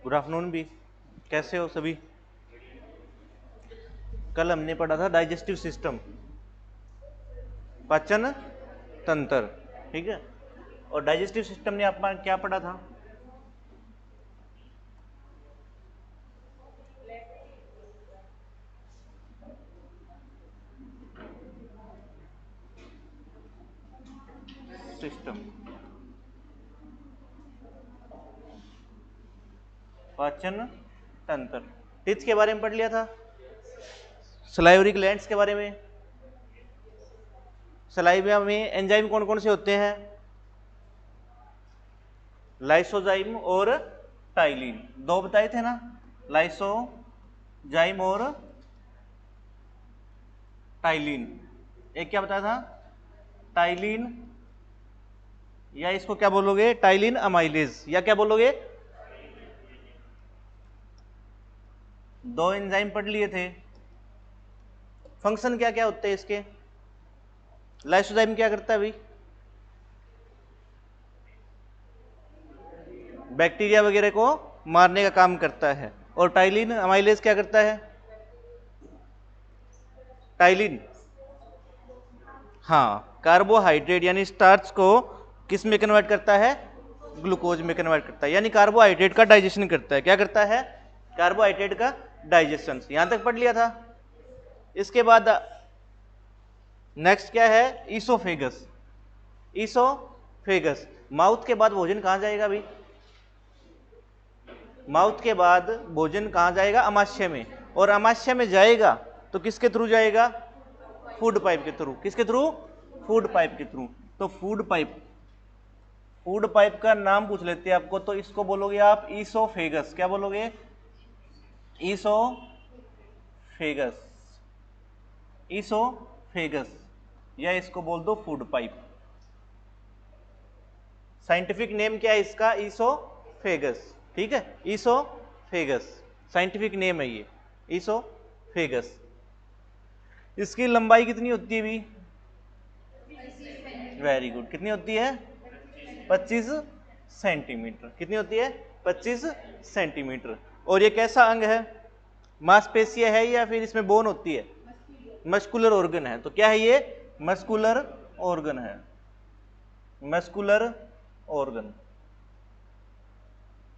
Good afternoon भी। कैसे हो सभी? कल हमने पढ़ा था डाइजेस्टिव सिस्टम, पाचन तंत्र, ठीक है। और डाइजेस्टिव सिस्टम ने आपका क्या पढ़ा था? सिस्टम, पाचन तंत्र, टीथ के बारे में पढ़ लिया था। सलाइवरी ग्लैंड्स के बारे में, सलाइवा में एंजाइम कौन कौन से होते हैं? लाइसोजाइम और टाइलिन, दो बताए थे ना, लाइसोजाइम और टाइलिन। एक क्या बताया था? टाइलिन, या इसको क्या बोलोगे? टाइलिन अमाइलेज, या क्या बोलोगे? दो एंजाइम पढ़ लिए थे। फंक्शन क्या क्या होते हैं इसके? लाइसोजाइम क्या करता है भाई? बैक्टीरिया वगैरह को मारने का काम करता है। और टाइलिन अमाइलेज क्या करता है? टाइलिन, हाँ, कार्बोहाइड्रेट यानी स्टार्च को किस में कन्वर्ट करता है? ग्लूकोज में कन्वर्ट करता है, यानी कार्बोहाइड्रेट का डाइजेशन करता है। क्या करता है? कार्बोहाइड्रेट का डाइजेशन। यहां तक पढ़ लिया था। इसके बाद नेक्स्ट क्या है? ईसोफेगस। ईसोफेगस, माउथ के बाद भोजन कहां जाएगा भाई? माउथ के बाद भोजन कहां जाएगा? अमाशय में। और अमाशय में जाएगा तो किसके थ्रू जाएगा? फूड पाइप के थ्रू। किसके थ्रू? फूड पाइप के थ्रू। तो फूड पाइप, फूड पाइप का नाम पूछ लेते हैं आपको, तो इसको बोलोगे आप ईसोफेगस। क्या बोलोगे? ईसोफेगस, ईसोफेगस, या इसको बोल दो फूड पाइप। साइंटिफिक नेम क्या है इसका? ईसोफेगस, ठीक है। ईसोफेगस साइंटिफिक नेम है ये, ईसोफेगस। इसकी लंबाई कितनी होती है भी? वेरी गुड, कितनी होती है? 25 सेंटीमीटर। कितनी होती है? 25 सेंटीमीटर। और ये कैसा अंग है? मांसपेशीय है या फिर इसमें बोन होती है? मस्कुलर ऑर्गन है। तो क्या है ये? मस्कुलर ऑर्गन है, मस्कुलर ऑर्गन।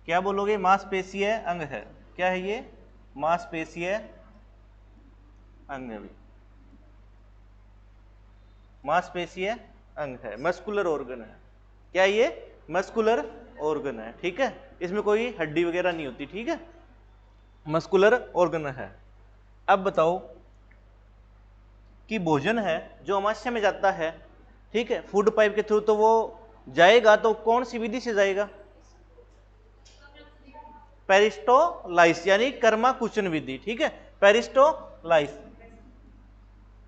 क्या बोलोगे? मांसपेशीय अंग है। क्या है ये? मांसपेशीय अंग है, मांसपेशीय अंग है, मस्कुलर ऑर्गन है। क्या ये? मस्कुलर ऑर्गन है, ठीक है। इसमें कोई हड्डी वगैरह नहीं होती, ठीक है। मस्कुलर ऑर्गन है। अब बताओ कि भोजन है जो अमाशय में जाता है, ठीक है, फूड पाइप के थ्रू, तो वो जाएगा तो कौन सी विधि से जाएगा? पेरिस्टोलाइस, यानी कर्माकुचन विधि, ठीक है। पेरिस्टोलाइस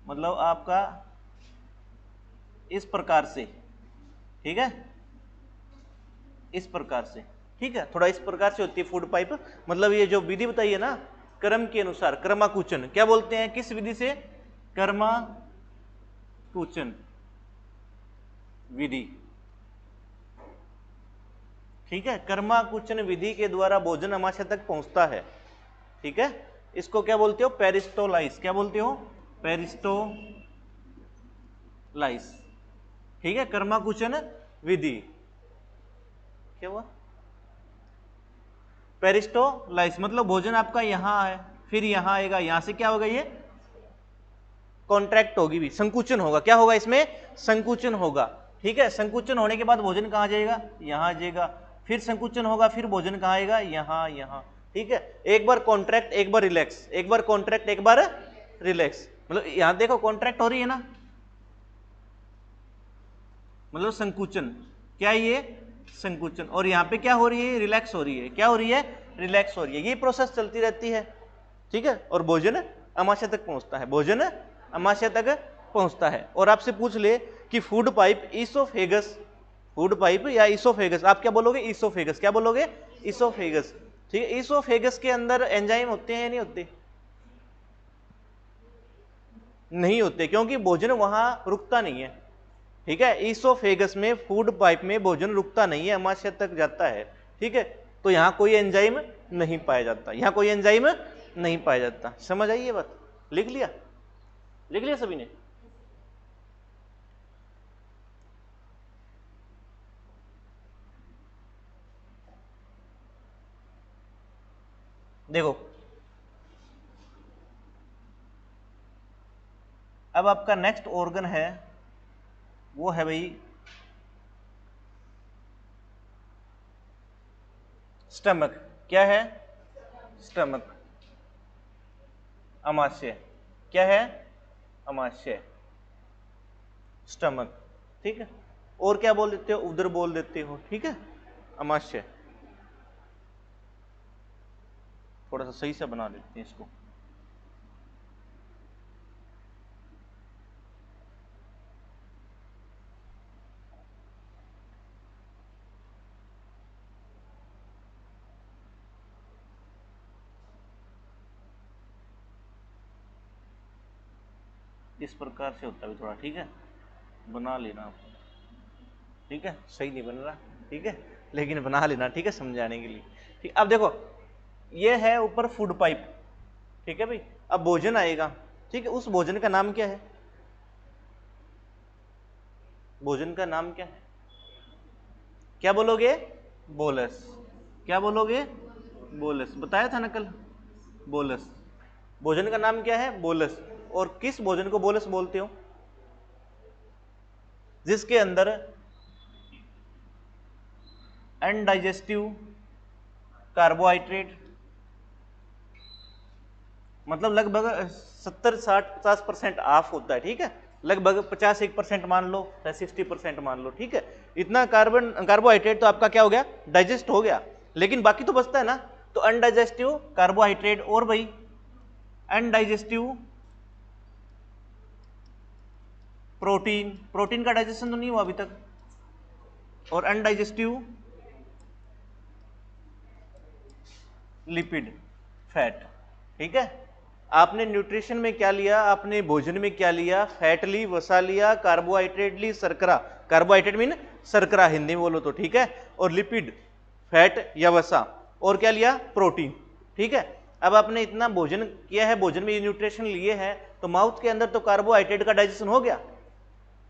मतलब आपका इस प्रकार से, ठीक है, इस प्रकार से, ठीक है। थोड़ा इस प्रकार से होती है फूड पाइप। मतलब ये जो विधि बताई है ना, क्रम के अनुसार, कर्माकुचन क्या बोलते हैं? किस विधि से? कर्माकुचन विधि, ठीक है। कर्माकुचन विधि के द्वारा भोजन अमाशय तक पहुंचता है, ठीक है। इसको क्या बोलते हो? पेरिस्टोलाइस। क्या बोलते हो? पेरिस्टोलाइस, ठीक है, कर्माकुचन विधि। क्या हुआ? पेरिस्टोलाइस मतलब भोजन आपका यहां है, फिर यहां आएगा, यहां से क्या होगा? ये कॉन्ट्रैक्ट होगी भी, संकुचन होगा। क्या होगा इसमें? संकुचन होगा, ठीक है। संकुचन होने के बाद भोजन कहां जाएगा? यहां जाएगा। फिर संकुचन होगा, फिर भोजन कहां आएगा? यहां, यहां, ठीक है। एक बार कॉन्ट्रैक्ट, एक बार रिलैक्स, एक बार कॉन्ट्रैक्ट, एक बार रिलैक्स। मतलब यहां देखो कॉन्ट्रैक्ट हो रही है ना, मतलब संकुचन। क्या ये? संकुचन। और यहां पे क्या हो रही है? रिलैक्स हो रही है। क्या हो रही है? रिलैक्स हो रही है। ये प्रोसेस चलती रहती है, ठीक है। और भोजन अमाशय तक पहुंचता है, भोजन अमाशय तक पहुंचता है। और आपसे पूछ ले कि food pipe, oesophagus, food pipe या ईसोफेगस, आप क्या बोलोगे? ईसोफेगस। क्या बोलोगे? ईसोफेगस, ठीक है। ईसोफेगस के अंदर एंजाइम होते हैं या नहीं होते? नहीं होते, क्योंकि भोजन वहां रुकता नहीं है, ठीक है। ईसोफेगस में, फूड पाइप में भोजन रुकता नहीं है, अमाशय तक जाता है, ठीक है। तो यहां कोई एंजाइम नहीं पाया जाता, यहां कोई एंजाइम नहीं पाया जाता। समझ आई ये बात? लिख लिया? लिख लिया सभी ने? देखो अब आपका नेक्स्ट ऑर्गन है वो है भाई स्टमक। क्या है? स्टमक। अमाशय। क्या है? अमाशय। स्टमक। ठीक है, और क्या बोल देते हो? उदर बोल देते हो। ठीक है, अमाशय। थोड़ा सा सही से बना लेते हैं इसको। इस प्रकार से होता है थोड़ा। ठीक है, बना लेना आप। ठीक है, सही नहीं बन रहा, ठीक है, लेकिन बना लेना। ठीक है, समझाने के लिए। ठीक, अब देखो ये है ऊपर फूड पाइप। ठीक है भाई, अब भोजन आएगा। ठीक है, उस भोजन का नाम क्या है? भोजन का नाम क्या है? क्या बोलोगे? बोलस। क्या बोलोगे? बोलस। बताया था ना कल, बोलस। भोजन का नाम क्या है? बोलस। और किस भोजन को बोलस बोलते हो? जिसके अंदर अनडाइजेस्टिव कार्बोहाइड्रेट, मतलब लगभग 70-60-50% ऑफ होता है। ठीक है, लगभग 51% मान लो या 60% मान लो। ठीक है, इतना कार्बोहाइड्रेट तो आपका क्या हो गया? डाइजेस्ट हो गया, लेकिन बाकी तो बचता है ना। तो अनडाइजेस्टिव कार्बोहाइड्रेट और भाई अनडाइजेस्टिव प्रोटीन। प्रोटीन का डाइजेशन तो नहीं हुआ अभी तक। और अनडाइजेस्टिव लिपिड, फैट। ठीक है, आपने न्यूट्रिशन में क्या लिया? आपने भोजन में क्या लिया? फैट ली, वसा लिया, कार्बोहाइड्रेट ली, शर्करा। कार्बोहाइड्रेट मीन शर्करा हिंदी में बोलो तो। ठीक है, और लिपिड फैट या वसा, और क्या लिया? प्रोटीन। ठीक है, अब आपने इतना भोजन किया है, भोजन में ये न्यूट्रिशन लिए हैं, तो माउथ के अंदर तो कार्बोहाइड्रेट का डाइजेशन हो गया।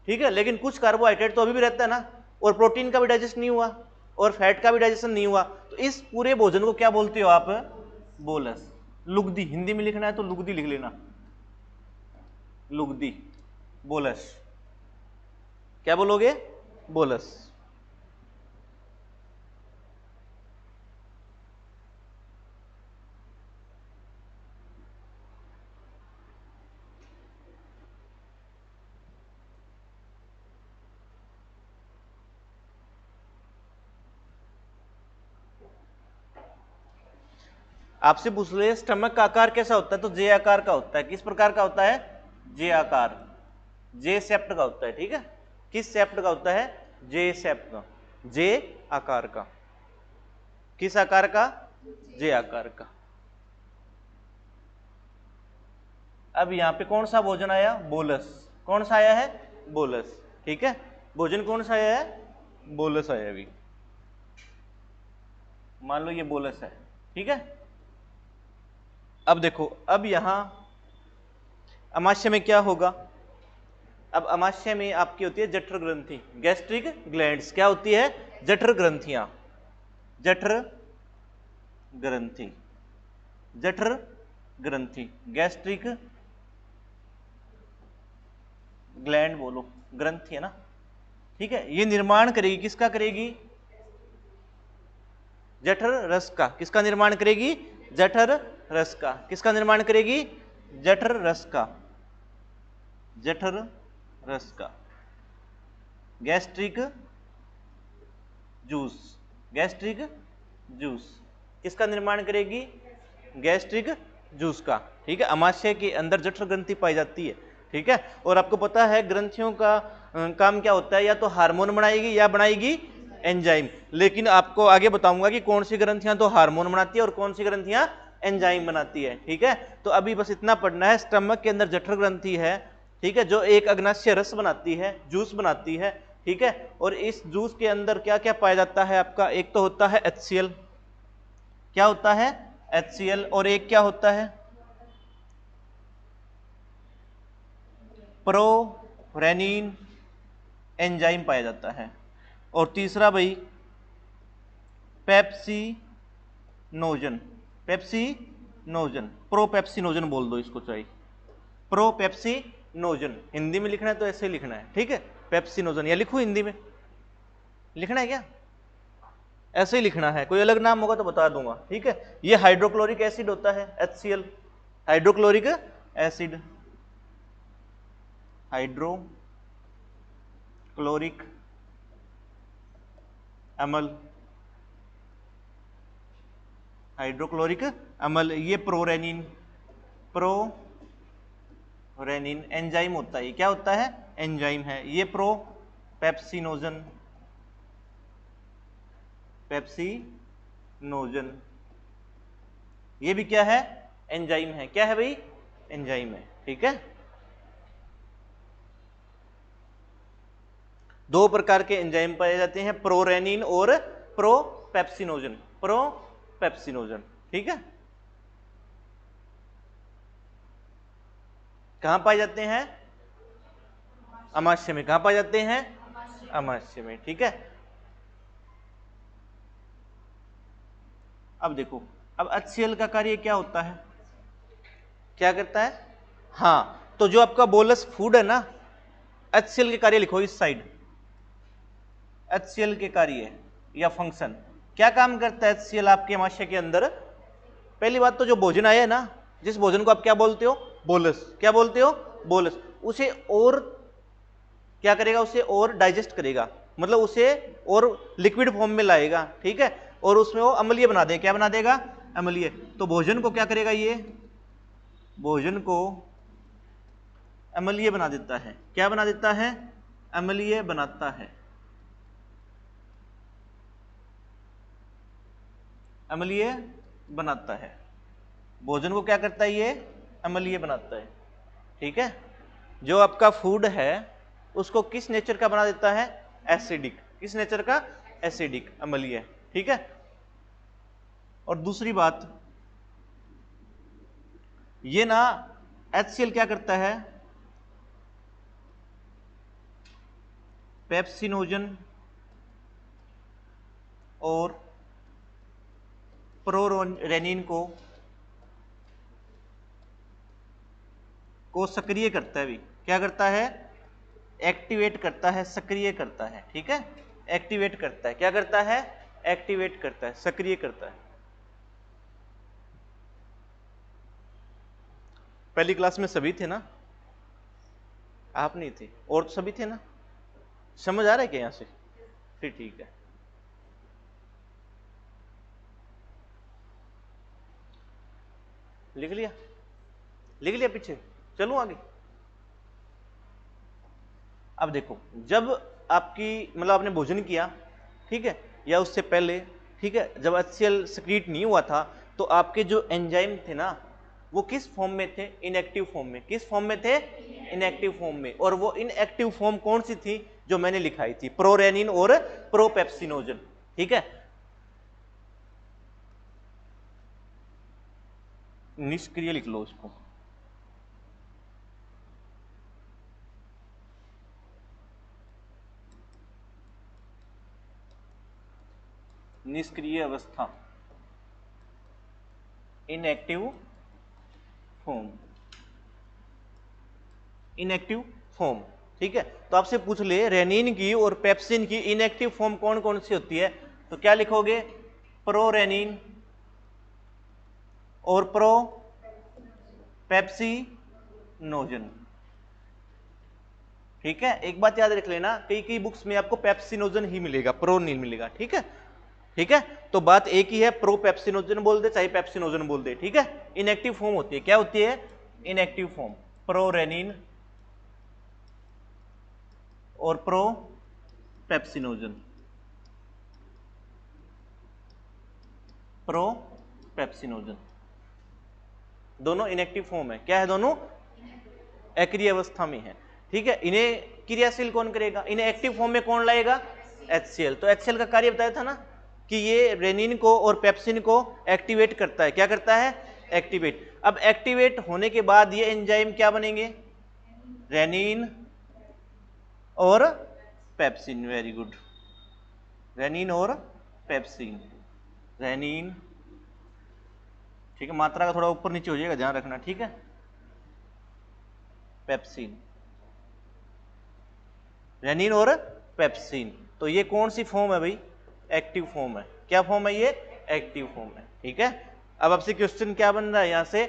ठीक है, लेकिन कुछ कार्बोहाइड्रेट तो अभी भी रहता है ना, और प्रोटीन का भी डाइजेशन नहीं हुआ, और फैट का भी डाइजेशन नहीं हुआ। तो इस पूरे भोजन को क्या बोलते हो आप? बोलस। लुगदी, हिंदी में लिखना है तो लुगदी लिख लेना, लुगदी, बोलस। क्या बोलोगे? बोलस। आपसे पूछ ले स्टमक का आकार कैसा होता है, तो जे आकार का होता है। किस प्रकार का होता है? जे आकार, जे शेप्ट का होता है। ठीक है, किस शेप्ट का होता है? जे शेप्ट का, जे आकार का। किस आकार का? जे आकार का। अब यहां पे कौन सा भोजन आया? बोलस। कौन सा आया है? बोलस। ठीक है, भोजन कौन सा आया है? बोलस आया। अभी मान लो ये बोलस है। ठीक है, अब देखो, अब यहां अमाशय में क्या होगा? अब अमाशय में आपकी होती है जठर ग्रंथि, गैस्ट्रिक ग्लैंड्स। क्या होती है? जठर ग्रंथियां, जठर ग्रंथि, जठर ग्रंथि, गैस्ट्रिक ग्लैंड बोलो, ग्रंथि है ना। ठीक है, ये निर्माण करेगी, किसका करेगी? जठर रस का। किसका निर्माण करेगी? जठर रस का। किसका निर्माण करेगी? जठर रस का, जठर रस का। गैस्ट्रिक जूस, गैस्ट्रिक जूस किसका निर्माण करेगी? गैस्ट्रिक जूस का। ठीक है, अमाशय के अंदर जठर ग्रंथि पाई जाती है। ठीक है, और आपको पता है ग्रंथियों का काम क्या होता है? या तो हार्मोन बनाएगी या बनाएगी एंजाइम। लेकिन आपको आगे बताऊंगा कि कौन सी ग्रंथियां तो हार्मोन बनाती है और कौन सी ग्रंथियां एंजाइम बनाती है। ठीक है, तो अभी बस इतना पढ़ना है। स्टमक के अंदर जठर ग्रंथि है, ठीक है, जो एक अग्नाशय रस बनाती है, जूस बनाती है। ठीक है, और इस जूस के अंदर क्या क्या पाया जाता है आपका? एक तो होता है HCl, क्या होता है, HCl, और एक क्या होता है, प्रोरेनिन एंजाइम पाया जाता है। और तीसरा भाई पेप्सिनोजन, पेप्सिनोजन, प्रोपेप्सिनोजन बोल दो इसको, चाहिए प्रोपेप्सिनोजन। हिंदी में लिखना है तो ऐसे लिखना है, ठीक है, पेप्सिनोजन, या लिखूं हिंदी में, लिखना है क्या, ऐसे ही लिखना है, कोई अलग नाम होगा तो बता दूंगा, ठीक है। ये हाइड्रोक्लोरिक एसिड होता है HCl, हाइड्रोक्लोरिक एसिड, हाइड्रोक्लोरिक अम्ल, हाइड्रोक्लोरिक अम्ल, ये प्रोरेनिन, प्रोरेनिन एंजाइम होता है, क्या होता है, एंजाइम है। ये प्रोपेप्सिनोजन, पेप्सिनोजन, ये भी क्या है, एंजाइम है, क्या है भाई, एंजाइम है, ठीक है। दो प्रकार के एंजाइम पाए जाते हैं, प्रोरेनिन और प्रोपेप्सिनोजन, प्रोपेप्सिनोजन, ठीक है। कहां पाए जाते हैं, अमाशय में, कहां पाए जाते हैं, अमाशय में, ठीक है। अब देखो, अब HCl का कार्य क्या होता है, क्या करता है, हाँ, तो जो आपका बोलस फूड है ना, HCl के कार्य लिखो इस साइड, HCl के कार्य या फंक्शन, क्या काम करता है HCl आपके अमाशय के अंदर। पहली बात तो जो भोजन आया है ना, जिस भोजन को आप क्या बोलते हो, बोलस, क्या बोलते हो, बोलस, उसे और क्या करेगा, उसे और डाइजेस्ट करेगा, मतलब उसे और लिक्विड फॉर्म में लाएगा, ठीक है, और उसमें वो अम्लीय बना देगा, क्या बना देगा, अम्लीय। तो भोजन को क्या करेगा, ये भोजन को अम्लीय बना देता है, क्या बना देता है, अम्लीय बनाता है, अम्लीय बनाता है, भोजन को क्या करता है, ये अम्लीय बनाता है, ठीक है। जो आपका फूड है उसको किस नेचर का बना देता है, एसिडिक, किस नेचर का, एसिडिक, अम्लीय, ठीक है। और दूसरी बात ये ना, HCl क्या करता है, पेप्सिनोजन और प्रोरेनिन को सक्रिय करता है भी, क्या करता है, एक्टिवेट करता है, सक्रिय करता है, ठीक है, एक्टिवेट करता है, क्या करता है, एक्टिवेट करता है, सक्रिय करता है। पहली क्लास में सभी थे ना, आप नहीं थे, और तो सभी थे ना, समझ आ रहा है क्या यहां से, फिर ठीक है। लिख लिया, लिख लिया पीछे, चलूं आगे। अब देखो, जब आपकी मतलब आपने भोजन किया, ठीक है, या उससे पहले, ठीक है, जब HCl सक्रीट नहीं हुआ था, तो आपके जो एंजाइम थे ना, वो किस फॉर्म में थे, इनएक्टिव फॉर्म में, किस फॉर्म में थे, इनएक्टिव फॉर्म में। और वो इनएक्टिव फॉर्म कौन सी थी, जो मैंने लिखाई थी, प्रोरेनिन और प्रोपेप्सिनोजन, ठीक है। निष्क्रिय लिख लो उसको, निष्क्रिय अवस्था, इनएक्टिव फॉर्म, इनएक्टिव फॉर्म, ठीक है। तो आपसे पूछ ले रेनिन की और पेप्सिन की इनएक्टिव फॉर्म कौन कौन सी होती है, तो क्या लिखोगे, प्रोरेनिन और प्रोपेप्सिनोजन, ठीक है। एक बात याद रख लेना, कई कई बुक्स में आपको पेप्सिनोजन ही मिलेगा, प्रो नहीं मिलेगा, ठीक है, ठीक है। तो बात एक ही है, प्रोपेप्सिनोजन बोल दे चाहे पेप्सिनोजन बोल दे, ठीक है। इनएक्टिव फॉर्म होती है, क्या होती है, इनएक्टिव फॉर्म, प्रोरेनिन और प्रोपेप्सिनोजन, प्रोपेप्सिनोजन, दोनों इनएक्टिव फॉर्म है, क्या है, दोनों एक्रिय अवस्था में है, ठीक है। इन्हें क्रियाशील कौन करेगा, इन्हें एक्टिव फॉर्म में कौन लाएगा, HCl। तो HCl का कार्य बताया था ना, कि ये रेनिन को और पेप्सिन को एक्टिवेट करता है। क्या करता है? एक्टिवेट। अब एक्टिवेट होने के बाद ये एंजाइम क्या बनेंगे? रेनिन और पेप्सिन। वेरी गुड, रेनिन और पेप्सिन। रेनिन, ठीक है, मात्रा का थोड़ा ऊपर नीचे हो जाएगा, ध्यान रखना, ठीक है। पेप्सिन, रेनिन और पेप्सिन। तो ये कौन सी फॉर्म है भाई? एक्टिव फॉर्म है। क्या फॉर्म है ये? एक्टिव फॉर्म है, ठीक है। अब आपसे क्वेश्चन क्या बन रहा है यहां से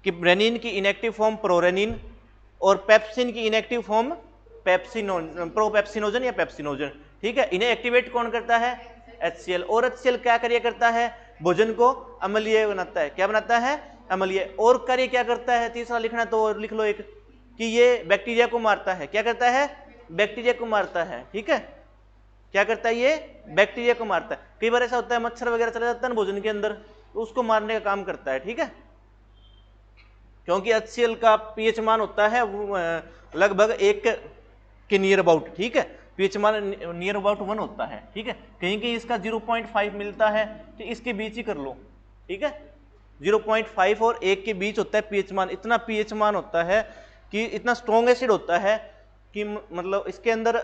कि रेनिन की इनएक्टिव फॉर्म प्रोरेनिन और पेप्सिन की इनएक्टिव फॉर्म प्रोपेप्सिनोजन या पेप्सिनोजन, ठीक है। इन्हें एक्टिवेट कौन करता है? HCl। और HCl क्या कार्य करता है? भोजन को अम्लीय बनाता है। क्या बनाता है? अम्लीय। और कार्य क्या करता है? तीसरा लिखना तो लिख लो एक, कि ये बैक्टीरिया को मारता है। क्या करता है? बैक्टीरिया को मारता है, ठीक है। क्या करता है? ये बैक्टीरिया को मारता है। कई बार ऐसा होता है मच्छर वगैरह चला जाता है ना भोजन के अंदर, तो उसको मारने का काम करता है, ठीक है। क्योंकि HCl का पीएच मान होता है लगभग 1 के नियर अबाउट, ठीक है। पीएच मान नियर अबाउट 1 होता है, ठीक है। कहीं कहीं इसका 0.5 मिलता है, तो इसके बीच ही कर लो, ठीक है। 0.5 और 1 के बीच होता है पीएच मान। इतना पीएच मान होता है कि इतना स्ट्रॉन्ग एसिड होता है कि मतलब इसके अंदर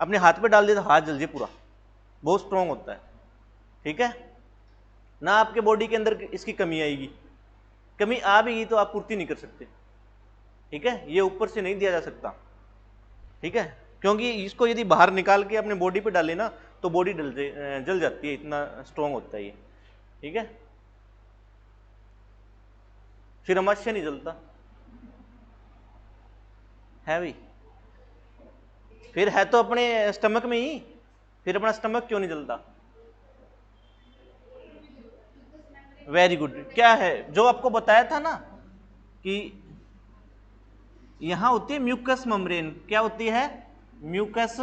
अपने हाथ पे डाल दिया तो हाथ जल जाए पूरा, बहुत स्ट्रॉन्ग होता है, ठीक है ना। आपके बॉडी के अंदर इसकी कमी आएगी, कमी आ भी गई तो आप पूर्ति नहीं कर सकते, ठीक है। ये ऊपर से नहीं दिया जा सकता, ठीक है, क्योंकि इसको यदि बाहर निकाल के अपने बॉडी पे डाले ना तो बॉडी जल जाती है, इतना स्ट्रॉन्ग होता है ये, ठीक है। फिर अमाशय नहीं जलता है भाई, फिर है तो अपने स्टमक में ही, फिर अपना स्टमक क्यों नहीं जलता? Very good. क्या है जो आपको बताया था ना कि यहां होती है म्यूकस मेम्ब्रेन। क्या होती है? Mucus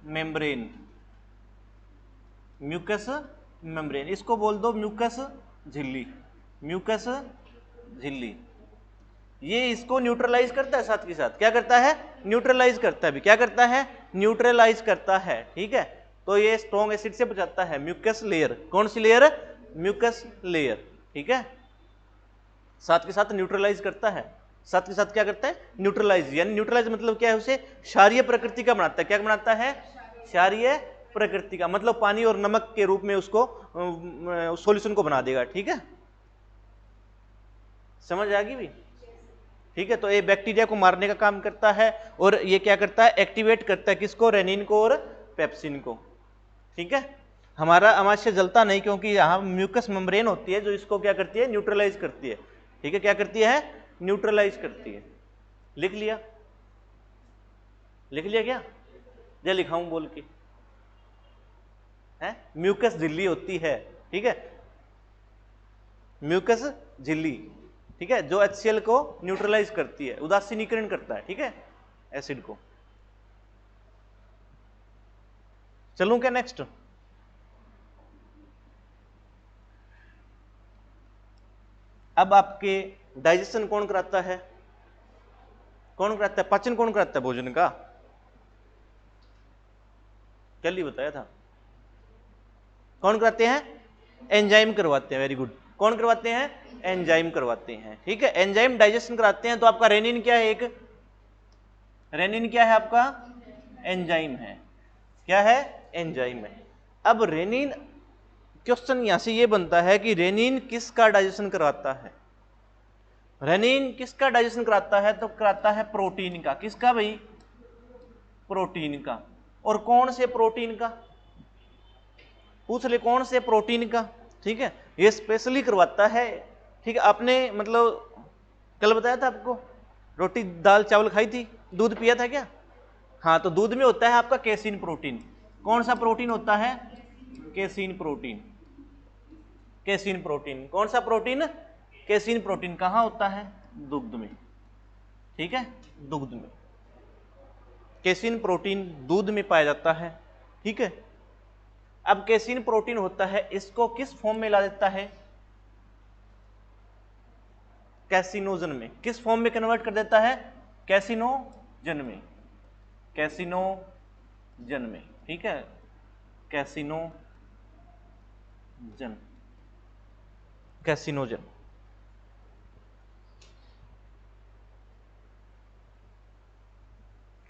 membrane. म्यूकस मेम्ब्रेन, इसको बोल दो म्यूकस झिल्ली। म्यूकस झिल्ली, ये इसको न्यूट्रलाइज करता है, साथ के साथ क्या करता है? न्यूट्रलाइज करता है भी। क्या करता है? न्यूट्रलाइज करता है, ठीक है। तो ये स्ट्रॉन्ग एसिड से बचाता है। म्यूकस लेयर, कौन सी लेयर? म्यूकस लेयर, ठीक है। साथ के साथ न्यूट्रलाइज करता है, साथ के साथ क्या करता है? न्यूट्रलाइज। यानी न्यूट्रलाइज मतलब क्या है? उसे क्षारीय प्रकृति का बनाता है। क्या बनाता है? क्षारीय प्रकृति का, मतलब पानी और नमक के रूप में उसको सॉल्यूशन को बना देगा, ठीक है। समझ आ गई भी, ठीक है। तो ये बैक्टीरिया को मारने का काम करता है और ये क्या करता है? एक्टिवेट करता है किसको? रेनिन को और पेप्सिन को, ठीक है। हमारा अमाशय जलता नहीं क्योंकि यहाँ म्यूकस मेम्ब्रेन होती है जो इसको क्या करती है? न्यूट्रलाइज करती है, ठीक है। क्या करती है? न्यूट्रलाइज करती है। लिख लिया? लिख लिया क्या? या लिखाऊं बोल के? है म्यूकस झिल्ली होती है, ठीक है। म्यूकस झिल्ली, ठीक है, जो HCl को न्यूट्रलाइज करती है, उदासीनीकरण करता है, ठीक है, एसिड को। चलूं क्या नेक्स्ट? अब आपके डाइजेशन कौन कराता है? कौन कराता है? पाचन कौन कराता है भोजन का? कल ही बताया था। कौन कराते हैं? एंजाइम करवाते हैं। Very good. कौन करवाते हैं? एंजाइम करवाते हैं, ठीक है। एंजाइम डाइजेशन कराते हैं। तो आपका रेनिन क्या है? एक रेनिन क्या है आपका? एंजाइम है। क्या है? एंजाइम है। अब रेनिन, क्वेश्चन यहां से ये बनता है कि रेनिन किसका डाइजेशन कराता है? रेनिन किसका डाइजेशन कराता है? तो कराता है प्रोटीन का। किसका भाई? प्रोटीन का। और कौन से प्रोटीन का? पूछ ले कौन से प्रोटीन का, ठीक है। ये स्पेशली करवाता है, ठीक है। आपने मतलब कल बताया था आपको, रोटी दाल चावल खाई थी, दूध पिया था क्या? हाँ, तो दूध में होता है आपका केसिन प्रोटीन। कौन सा प्रोटीन होता है? Casein protein. केसिन प्रोटीन, कौन सा प्रोटीन? Casein protein. कहाँ होता है? दुग्ध में, ठीक है, दुग्ध में। केसिन प्रोटीन दूध में पाया जाता है, ठीक है। अब केसिन प्रोटीन होता है, इसको किस फॉर्म में ला देता है? कैसिनोजन में। किस फॉर्म में कन्वर्ट कर देता है? कैसिनोजन में। कैसिनोजन में, ठीक है, कैसिनोजन जन, कैसिनोजन।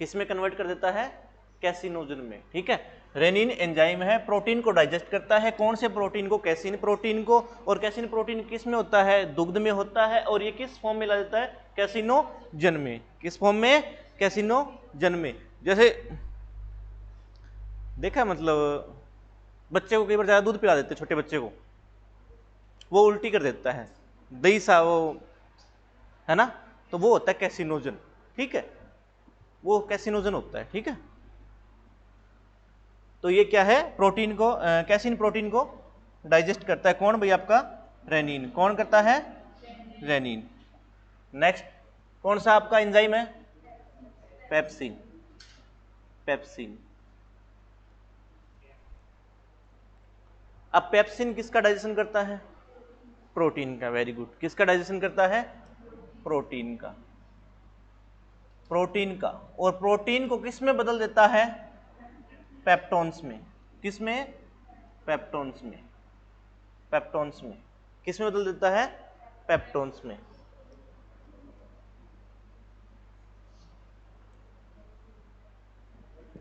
किसमें कन्वर्ट कर देता है? कैसिनोजन में। ठीक है, रेनिन एंजाइम है, प्रोटीन को डाइजेस्ट करता है। कौन से प्रोटीन को? कैसिन प्रोटीन को। और कैसिन प्रोटीन किस में होता है? दुग्ध में होता है। और ये किस फॉर्म में ला देता है? कैसिनोजन में। किस फॉर्म में? कैसिनोजन में। जैसे देखा, मतलब बच्चे को कई बार ज्यादा दूध पिला देते, छोटे बच्चे को, वो उल्टी कर देता है, दही सा वो, है ना, तो वो होता है कैसिनोजन। ठीक है, वो कैसिनोजन होता है। ठीक है, तो ये क्या है? प्रोटीन को, कैसिन प्रोटीन को डाइजेस्ट करता है। कौन भाई? आपका रेनिन। कौन करता है? रेनिन। नेक्स्ट कौन सा आपका एंजाइम है? पेप्सिन। पेप्सिन। अब पेप्सिन किसका डाइजेशन करता है? प्रोटीन का। Very good. किसका डाइजेशन करता है? प्रोटीन का। प्रोटीन का। और प्रोटीन को किस में बदल देता है? पेप्टोन्स में। किस में? पेप्टोन्स में। पेप्टोन्स में। किस में बदल देता है? पेप्टोन्स में।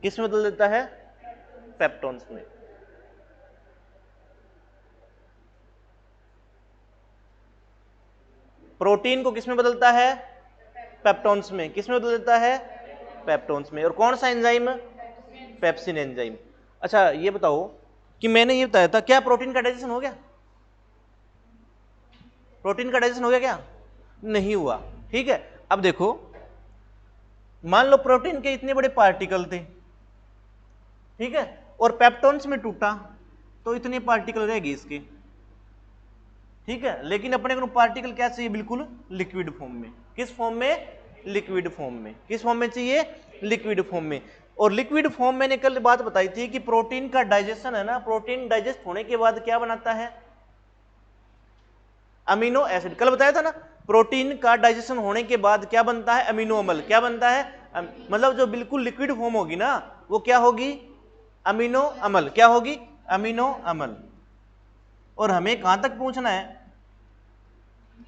किस में बदल देता है? पेप्टोन्स में। प्रोटीन को किस में बदलता है? पेप्टोन्स में। किस में बदल देता है? पेप्टोन्स में। और कौन सा एंजाइम? Pepsin enzyme. अच्छा ये बताओ कि मैंने ये बताया था, क्या प्रोटीन का डाइजेशन हो गया? प्रोटीन का डाइजेशन हो गया क्या? नहीं हुआ। ठीक है, अब देखो, मान लो प्रोटीन के इतने बड़े पार्टिकल थे, ठीक है, और पेप्टोन्स में टूटा तो इतने पार्टिकल रहेगी इसके। ठीक है, लेकिन अपने को पार्टिकल क्या चाहिए? बिल्कुल लिक्विड फॉर्म में। किस फॉर्म में? लिक्विड फॉर्म में। किस फॉर्म में चाहिए? लिक्विड फॉर्म में। और लिक्विड फॉर्म मैंने कल बात बताई थी कि प्रोटीन का डाइजेशन है ना, प्रोटीन डाइजेस्ट होने के बाद क्या बनाता है? Amino acid. कल बताया था ना, प्रोटीन का डाइजेशन होने के बाद क्या बनता है? अमीनो अम्ल। क्या बनता है? मतलब जो बिल्कुल लिक्विड फॉर्म होगी ना, वो क्या होगी? अमीनो अम्ल। क्या होगी? अमीनो अम्ल। और हमें कहां तक पहुंचना है?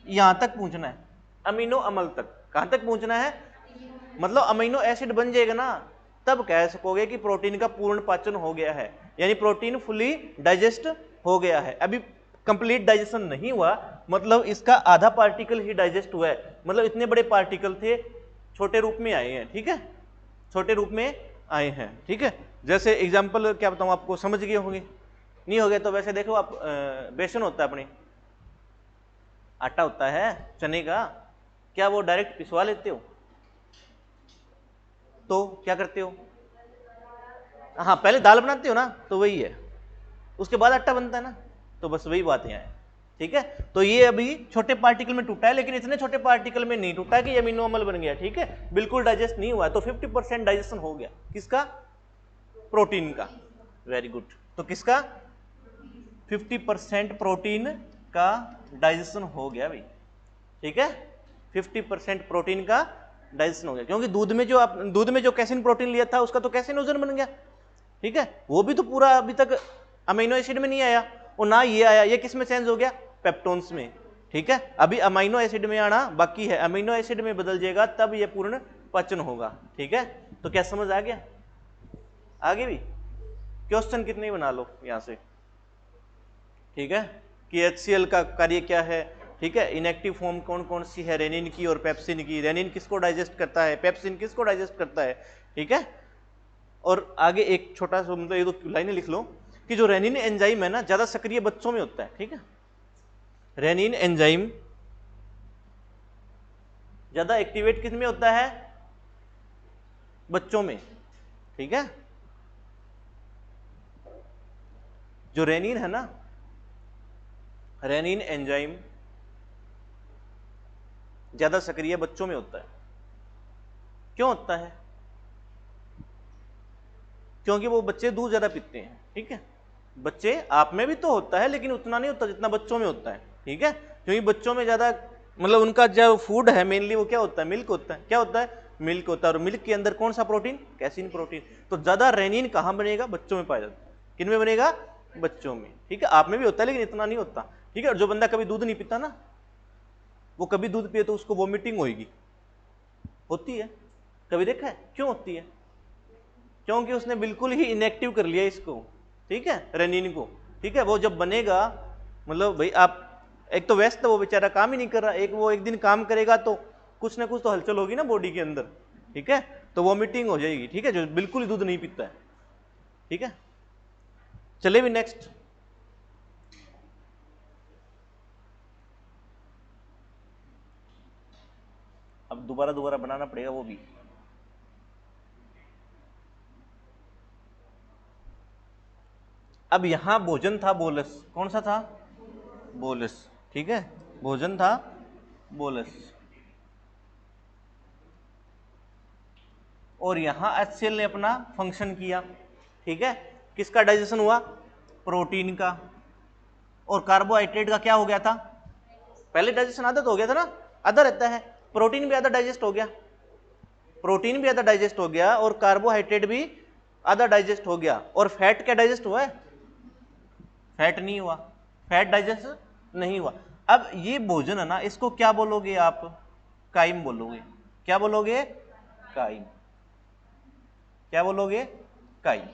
यहां तक पहुंचना है, अमीनो अम्ल तक। कहां तक पहुंचना है? मतलब अमीनो एसिड बन जाएगा ना, तब कह सकोगे कि प्रोटीन का पूर्ण पाचन हो गया है, यानी प्रोटीन फुली डाइजेस्ट हो गया है। अभी कंप्लीट डाइजेशन नहीं हुआ, मतलब इसका आधा पार्टिकल ही डाइजेस्ट हुआ है। मतलब इतने बड़े पार्टिकल थे, छोटे रूप में आए हैं। ठीक है, छोटे रूप में आए हैं। ठीक है, जैसे एग्जाम्पल क्या बताऊं आपको, समझ गए होंगे? नहीं हो गए तो वैसे देखो आप, बेसन होता है अपने, आटा होता है चने का, क्या वो डायरेक्ट पिसवा लेते हो? तो क्या करते हो? हाँ, पहले दाल बनाते हो ना, तो वही है, उसके बाद आटा बनता है ना, तो बस वही बात यहाँ है। ठीक है, तो ये अभी छोटे पार्टिकल में टूटा है, लेकिन इतने छोटे पार्टिकल में नहीं टूटा कि अमीनो अम्ल बन गया। ठीक है, बिल्कुल डाइजेस्ट नहीं हुआ, तो 50% डाइजेशन हो गया। किसका? प्रोटीन का। Very good. तो किसका? 50% प्रोटीन का डाइजेशन हो गया भाई। ठीक है, 50% प्रोटीन का डाइजेशन हो गया, क्योंकि दूध में जो कैसिन प्रोटीन लिया था उसका तो कैसिनोजन बन गया। ठीक है, वो भी तो पूरा अभी तक अमीनो एसिड में नहीं आया, और ना ये आया, ये किस में चेंज हो गया? पेप्टोन्स में। ठीक है, अभी अमीनो एसिड में आना बाकी है, अमीनो एसिड में बदल जाएगा तब ये पूर्ण पाचन होगा। ठीक है, तो क्या समझ आ गया? आगे भी क्वेश्चन कितने बना लो यहां से। ठीक है, कि HCl का कार्य क्या है। ठीक है, इनएक्टिव फॉर्म कौन कौन सी है? रेनिन की और पेप्सिन की। रेनिन किसको डाइजेस्ट करता है? पेप्सिन किसको डाइजेस्ट करता है? ठीक है, और आगे एक छोटा सा, मतलब ये दो लाइनें लिख लो कि जो रेनिन एंजाइम है ना, ज्यादा सक्रिय बच्चों में होता है। ठीक है, रेनिन एंजाइम ज्यादा एक्टिवेट किस में होता है? बच्चों में। ठीक है, जो रेनिन है ना, रेनिन एंजाइम ज्यादा सक्रिय बच्चों में होता है। क्यों होता है? क्योंकि वो बच्चे दूध ज्यादा पीते हैं। ठीक है, बच्चे आप में भी तो होता है, लेकिन उतना नहीं होता जितना बच्चों में होता है। ठीक है, क्योंकि बच्चों में ज्यादा, मतलब उनका जो फूड है मेनली वो क्या होता है? मिल्क होता है। क्या होता है? मिल्क होता है। और मिल्क के अंदर कौन सा प्रोटीन? Casein protein. तो ज्यादा रेनिन कहां बनेगा? बच्चों में पाया जाता है। किन में बनेगा? बच्चों में, ठीक है। आप में भी होता है लेकिन इतना नहीं होता, ठीक है। और जो बंदा कभी दूध नहीं पीता ना, वो कभी दूध पिए तो उसको वोमिटिंग होगी, होती है, कभी देखा है? क्यों होती है? क्योंकि उसने बिल्कुल ही इनएक्टिव कर लिया इसको, ठीक है, रेनिन को, ठीक है। वो जब बनेगा, मतलब भाई आप, एक तो व्यस्त है वो बेचारा, काम ही नहीं कर रहा, वो एक दिन काम करेगा तो कुछ ना कुछ तो हलचल होगी ना बॉडी के अंदर, ठीक है, तो वॉमिटिंग हो जाएगी, ठीक है, जो बिल्कुल ही दूध नहीं पीता है, ठीक है। चले भी नेक्स्ट। अब दोबारा बनाना पड़ेगा वो भी। अब यहां भोजन था बोलस, कौन सा था? बोलस, ठीक है, भोजन था बोलस, और यहां HCl ने अपना फंक्शन किया, ठीक है। किसका डाइजेशन हुआ? प्रोटीन का। और कार्बोहाइड्रेट का क्या हो गया था? पहले डाइजेशन आधा तो हो गया था ना, आधा रहता है, प्रोटीन भी आधा डाइजेस्ट हो गया, प्रोटीन भी आधा डाइजेस्ट हो गया, और कार्बोहाइड्रेट भी आधा डाइजेस्ट हो गया। और फैट क्या डाइजेस्ट हुआ है? फैट नहीं हुआ, फैट डाइजेस्ट नहीं हुआ। अब ये भोजन है ना, इसको क्या बोलोगे आप? काइम बोलोगे। क्या बोलोगे? काइम। क्या बोलोगे? काइम,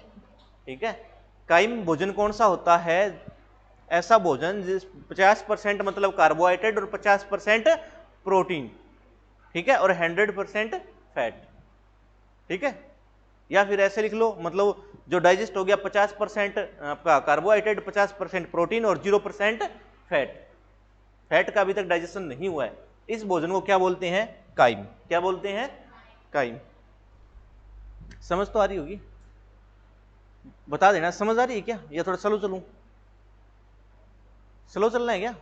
ठीक है। काइम भोजन कौन सा होता है? ऐसा भोजन जिस 50% मतलब कार्बोहाइड्रेट और 50% प्रोटीन, ठीक है, और 100% फैट, ठीक है। या फिर ऐसे लिख लो, मतलब जो डाइजेस्ट हो गया 50% आपका कार्बोहाइड्रेट, 50% प्रोटीन और 0% फैट। फैट का अभी तक डाइजेशन नहीं हुआ है, इस भोजन को क्या बोलते हैं? काइम। क्या बोलते हैं? काइम। समझ तो आ रही होगी, बता देना समझ आ रही है क्या, या थोड़ा स्लो चलूं? स्लो चलना है क्या?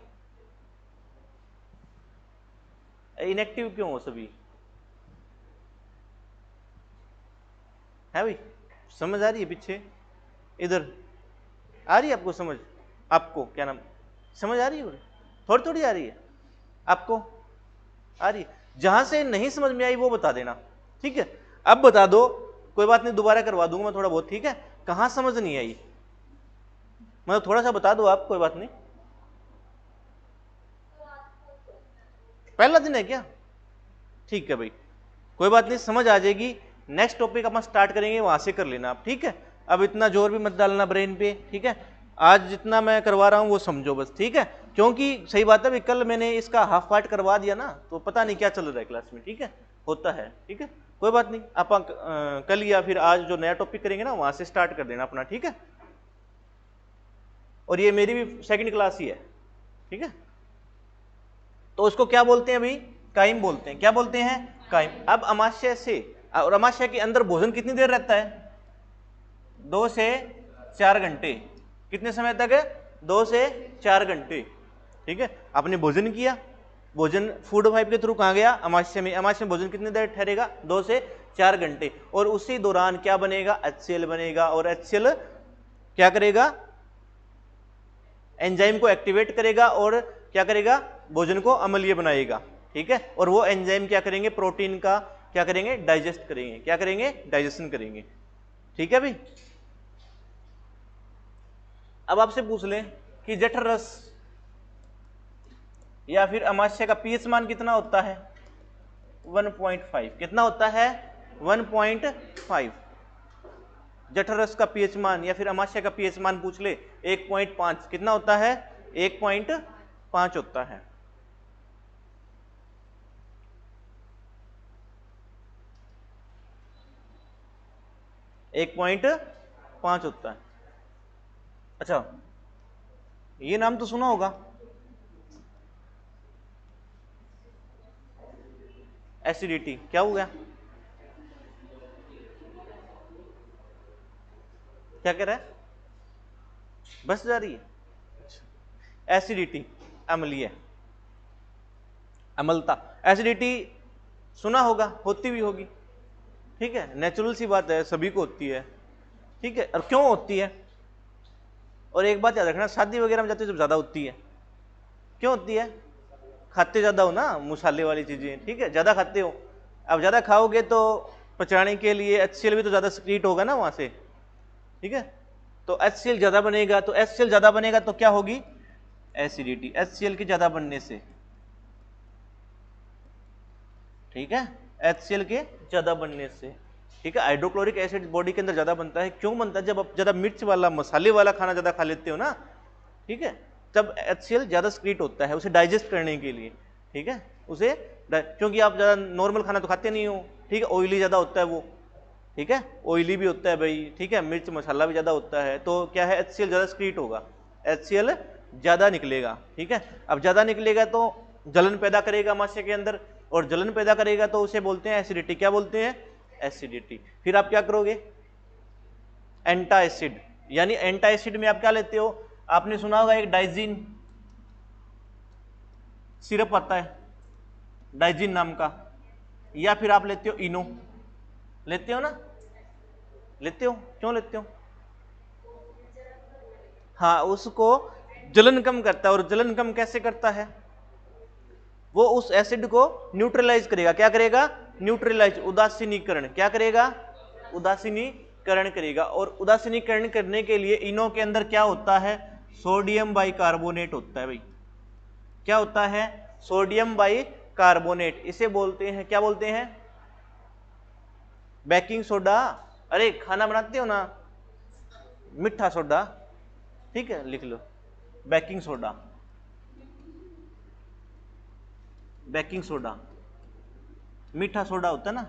इनएक्टिव क्यों हो सभी? है भाई, समझ आ रही है? पीछे इधर आ रही है आपको समझ? आपको क्या नाम, समझ आ रही है? थोड़ी थोड़ी आ रही है आपको? आ रही है? जहां से नहीं समझ में आई वो बता देना, ठीक है। अब बता दो, कोई बात नहीं, दोबारा करवा दूंगा मैं थोड़ा बहुत, ठीक है। कहां समझ नहीं आई, मतलब थोड़ा सा बता दो आप, कोई बात नहीं। पहला दिन है क्या? ठीक है भाई, कोई बात नहीं, समझ आ जाएगी। नेक्स्ट टॉपिक अपन स्टार्ट करेंगे, वहां से कर लेना आप, ठीक है। अब इतना जोर भी मत डालना ब्रेन पे, ठीक है। आज जितना मैं करवा रहा हूँ वो समझो बस, ठीक है। क्योंकि सही बात है, कल मैंने इसका हाफ पार्ट करवा दिया ना, तो पता नहीं क्या चल रहा है क्लास में, ठीक है, होता है, ठीक है। कोई बात नहीं, अपन कल या फिर आज जो नया टॉपिक करेंगे ना, वहां से स्टार्ट कर देना अपना, ठीक है। और ये मेरी भी सेकंड क्लास ही है, ठीक है। तो उसको क्या बोलते हैं अभी? काइम बोलते हैं। क्या बोलते हैं? काइम। अब अमाशय से, और अमाशय के अंदर भोजन कितनी देर रहता है? 2 से 4 घंटे। कितने समय तक है? 2 से 4 घंटे, ठीक है। आपने भोजन किया, भोजन फूड पाइप के थ्रू कहाँ गया? अमाशय में। अमाशय में भोजन कितनी देर ठहरेगा? 2 से 4 घंटे। और उसी दौरान क्या बनेगा? HCl बनेगा, और HCl क्या करेगा? एंजाइम को एक्टिवेट करेगा, और क्या करेगा? भोजन को अम्लीय बनाएगा, ठीक है। और वो एंजाइम क्या करेंगे? प्रोटीन का क्या करेंगे? डाइजेस्ट करेंगे। क्या करेंगे? डाइजेशन करेंगे, ठीक है भाई। अब आपसे पूछ लें कि जठर रस या फिर अमाशय का पीएच मान कितना होता है? 1.5। कितना होता है? 1.5। जठर रस का पीएच मान या फिर अमाशय का पीएच मान पूछ ले, 1.5। कितना होता है? 1.5 होता है। एक 1.5 होता है। अच्छा, ये नाम तो सुना होगा, एसिडिटी। क्या हो गया? क्या कह रहा है? बस जा रही है? एसिडिटी, अम्लीय, अम्लता। एसिडिटी सुना होगा, होती भी होगी, ठीक है, नेचुरल सी बात है, सभी को होती है, ठीक है। और क्यों होती है? और एक बात याद रखना, शादी वगैरह में जाते हो जब ज्यादा होती है। क्यों होती है? खाते ज्यादा हो ना मसाले वाली चीजें, ठीक है, ज्यादा खाते हो। अब ज्यादा खाओगे तो पचाने के लिए HCl भी तो ज्यादा सक्रीट होगा ना वहां से, ठीक है। तो HCl ज्यादा बनेगा, तो HCl ज्यादा बनेगा तो क्या होगी, एसिडिटी, HCl के ज्यादा बनने से, ठीक है, HCl के ज्यादा बनने से, ठीक है। हाइड्रोक्लोरिक एसिड बॉडी के अंदर ज्यादा बनता है, क्यों बनता है, जब आप ज्यादा मिर्च वाला मसाले वाला खाना ज्यादा खा लेते हो ना, ठीक है, तब HCl ज्यादा स्क्रीट होता है उसे डाइजेस्ट करने के लिए, ठीक है, उसे क्योंकि आप ज्यादा नॉर्मल खाना तो खाते नहीं हो, ठीक है, ऑयली ज्यादा होता है वो, ठीक है, ऑयली भी होता है भाई, ठीक है, मिर्च मसाला भी ज्यादा होता है, तो क्या है, HCl ज्यादा स्क्रीट होगा, HCl ज्यादा निकलेगा, ठीक है। अब ज्यादा निकलेगा तो जलन पैदा करेगा आमाशय के अंदर, और जलन पैदा करेगा तो उसे बोलते हैं एसिडिटी, क्या बोलते हैं, एसिडिटी। फिर आप क्या करोगे, एंटा एसिड, यानी एंटा एसिड में आप क्या लेते हो, आपने सुना होगा एक डाइजीन सिरप आता है, डाइजीन नाम का, या फिर आप लेते हो इनो, लेते हो ना, लेते हो, क्यों लेते हो, हाँ, उसको जलन कम करता है, और जलन कम कैसे करता है, वो उस एसिड को न्यूट्रलाइज करेगा, क्या करेगा, न्यूट्रलाइज, उदासीनीकरण, क्या करेगा, उदासीनीकरण करेगा, और उदासीनीकरण करने के लिए इनो के अंदर क्या होता है, सोडियम बाइकार्बोनेट होता है भाई, क्या होता है, सोडियम बाइकार्बोनेट, इसे बोलते हैं, क्या बोलते हैं, बेकिंग सोडा, अरे खाना बनाते हो ना, मीठा सोडा, ठीक है, लिख लो, बेकिंग सोडा, बेकिंग सोडा, मीठा सोडा होता है ना,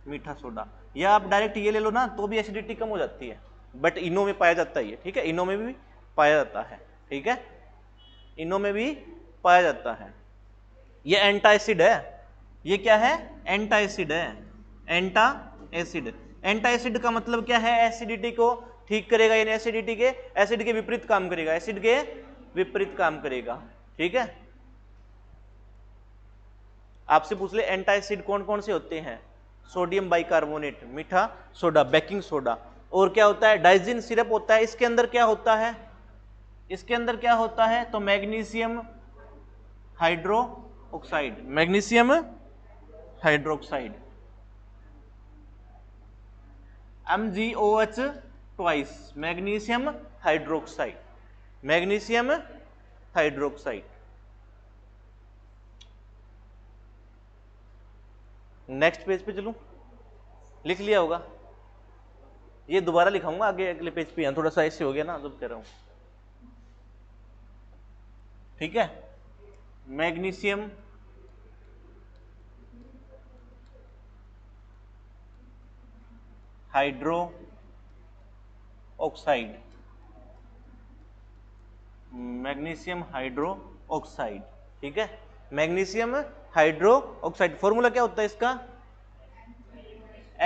मीठा सोडा, या आप डायरेक्ट ये ले लो ना तो भी एसिडिटी कम हो जाती है, बट इनो में पाया जाता है ये, ठीक है, इनो में भी पाया जाता है, ठीक है, इनो में भी पाया जाता है। ये एंटा एसिड है, ये क्या है, एंटा एसिड है, एंटा एसिड, एंटा एसिड का मतलब क्या है, एसिडिटी को ठीक करेगा, यानी एसिडिटी के, एसिड के विपरीत काम करेगा, एसिड के विपरीत काम करेगा, ठीक है। आपसे पूछ ले एंटा एसिड कौन कौन से होते हैं, सोडियम बाइकार्बोनेट, मीठा सोडा, बेकिंग सोडा, और क्या होता है, डाइजीन सिरप होता है, इसके अंदर क्या होता है, इसके अंदर क्या होता है, तो magnesium hydro oxide, magnesium hydroxide, MgOH twice, magnesium hydroxide, magnesium hydroxide. Next page पे चलूं, लिख लिया होगा, ये दोबारा लिखाऊंगा आगे अगले पेज पे, थोड़ा सा ऐसे हो गया ना, जब कह रहा हूं, ठीक है, magnesium hydro oxide, magnesium hydro oxide, ठीक है, मैग्नीशियम हाइड्रो ऑक्साइड, फॉर्मूला क्या होता है इसका,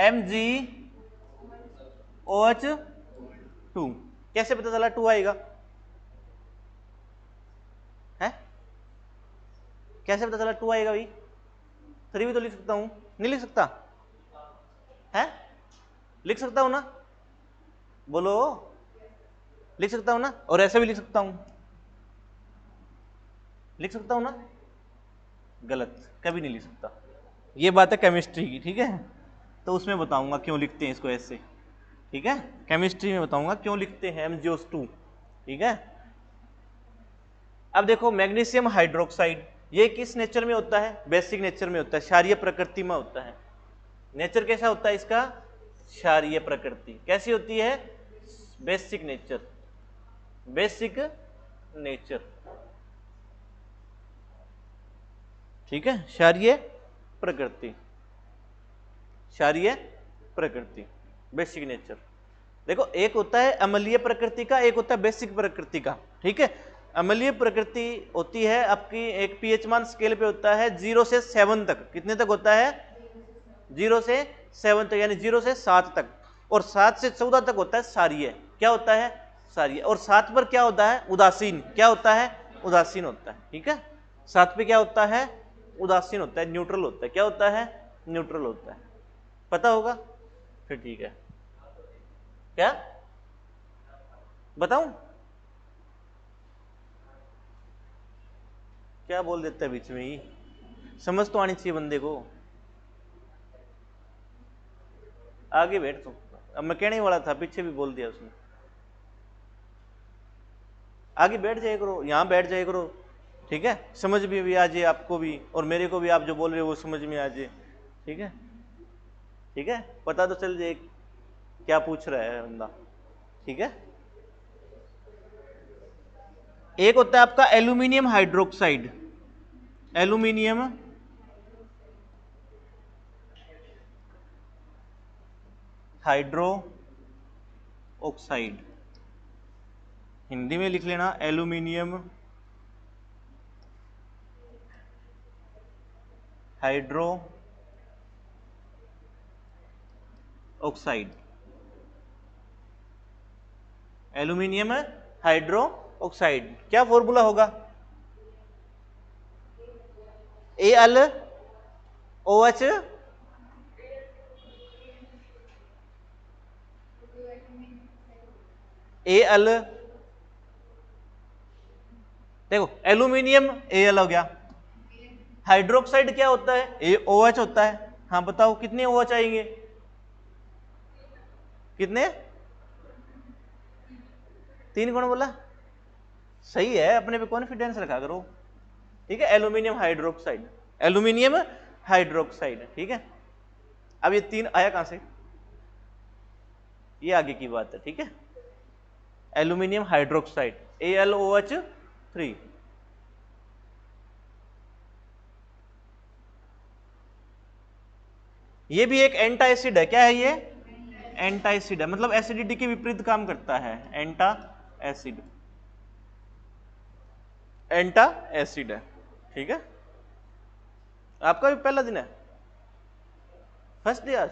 MgOH2, कैसे पता चला 2 आएगा, है, कैसे पता चला 2 आएगा भाई, 3 भी तो लिख सकता हूं, नहीं लिख सकता है, लिख सकता हूं ना, बोलो, लिख सकता हूं ना, और ऐसे भी लिख सकता हूं, लिख सकता हूं ना, गलत, कभी नहीं लिख सकता, ये बात है केमिस्ट्री की, ठीक है, तो उसमें बताऊंगा क्यों लिखते हैं इसको ऐसे, ठीक है, केमिस्ट्री में बताऊंगा क्यों लिखते हैं MgO2, ठीक है। अब देखो मैग्नीशियम हाइड्रोक्साइड, ये किस नेचर में होता है, बेसिक नेचर में होता है, क्षारीय प्रकृति में होता है, नेचर कैसा होता है इसका, क्षारीय प्रकृति, कैसी होती है, बेसिक नेचर, बेसिक नेचर, ठीक है, क्षारीय प्रकृति, क्षारीय प्रकृति, बेसिक नेचर। देखो एक होता है अम्लीय प्रकृति का, एक होता है बेसिक प्रकृति का, ठीक है। अम्लीय प्रकृति होती है आपकी, एक पीएच मान स्केल पे होता है 0 से 7 तक, कितने तक होता है, 0 से 7 तक, यानी 0 से 7 तक, और 7 से 14 तक होता है क्षारीय, क्या होता है, क्षारीय, और 7 पर क्या होता है, उदासीन, क्या होता है, उदासीन होता है, ठीक है, 7 पे क्या होता है, उदासीन होता है, न्यूट्रल होता है, क्या होता है, न्यूट्रल होता है, पता होगा, फिर ठीक है, क्या बताऊं, क्या बोल देता है बीच में ही, समझ तो आनी चाहिए बंदे को, आगे बैठ तो, अब मैं कहने वाला था, पीछे भी बोल दिया उसने, आगे बैठ जाया करो, यहाँ बैठ जाया करो, ठीक है, समझ भी आ जाए आपको भी, और मेरे को भी आप जो बोल रहे हो वो समझ में आ जाए, ठीक है, ठीक है, पता तो चल जाए क्या पूछ रहा है बंदा, ठीक है। एक होता है आपका aluminium hydroxide, aluminium hydro oxide, Hindi में लिख लेना aluminium hydro oxide, aluminium hydro oxide, क्या फॉर्मूला होगा? AlOH Al, देखो एल्यूमिनियम Al हो गया, हाइड्रोक्साइड क्या होता है? AOH होता है। हाँ बताओ कितने OH आएंगे? कितने? 3, कौन बोला? सही है, अपने पे कॉन्फिडेंस रखा करो, ठीक है। एल्यूमिनियम हाइड्रोक्साइड, एल्यूमिनियम हाइड्रोक्साइड, ठीक है। अब ये 3 आया कहां से? ये आगे की बात है, ठीक है। एल्यूमिनियम हाइड्रोक्साइड AlOH3, ये भी एक एंटा एसिड है। क्या है ये? एंटा एसिड है, मतलब एसिडिटी के विपरीत काम करता है। एंटा एसिड, एंटा एसिड है, ठीक है। आपका भी पहला दिन है, फर्स्ट डे आज?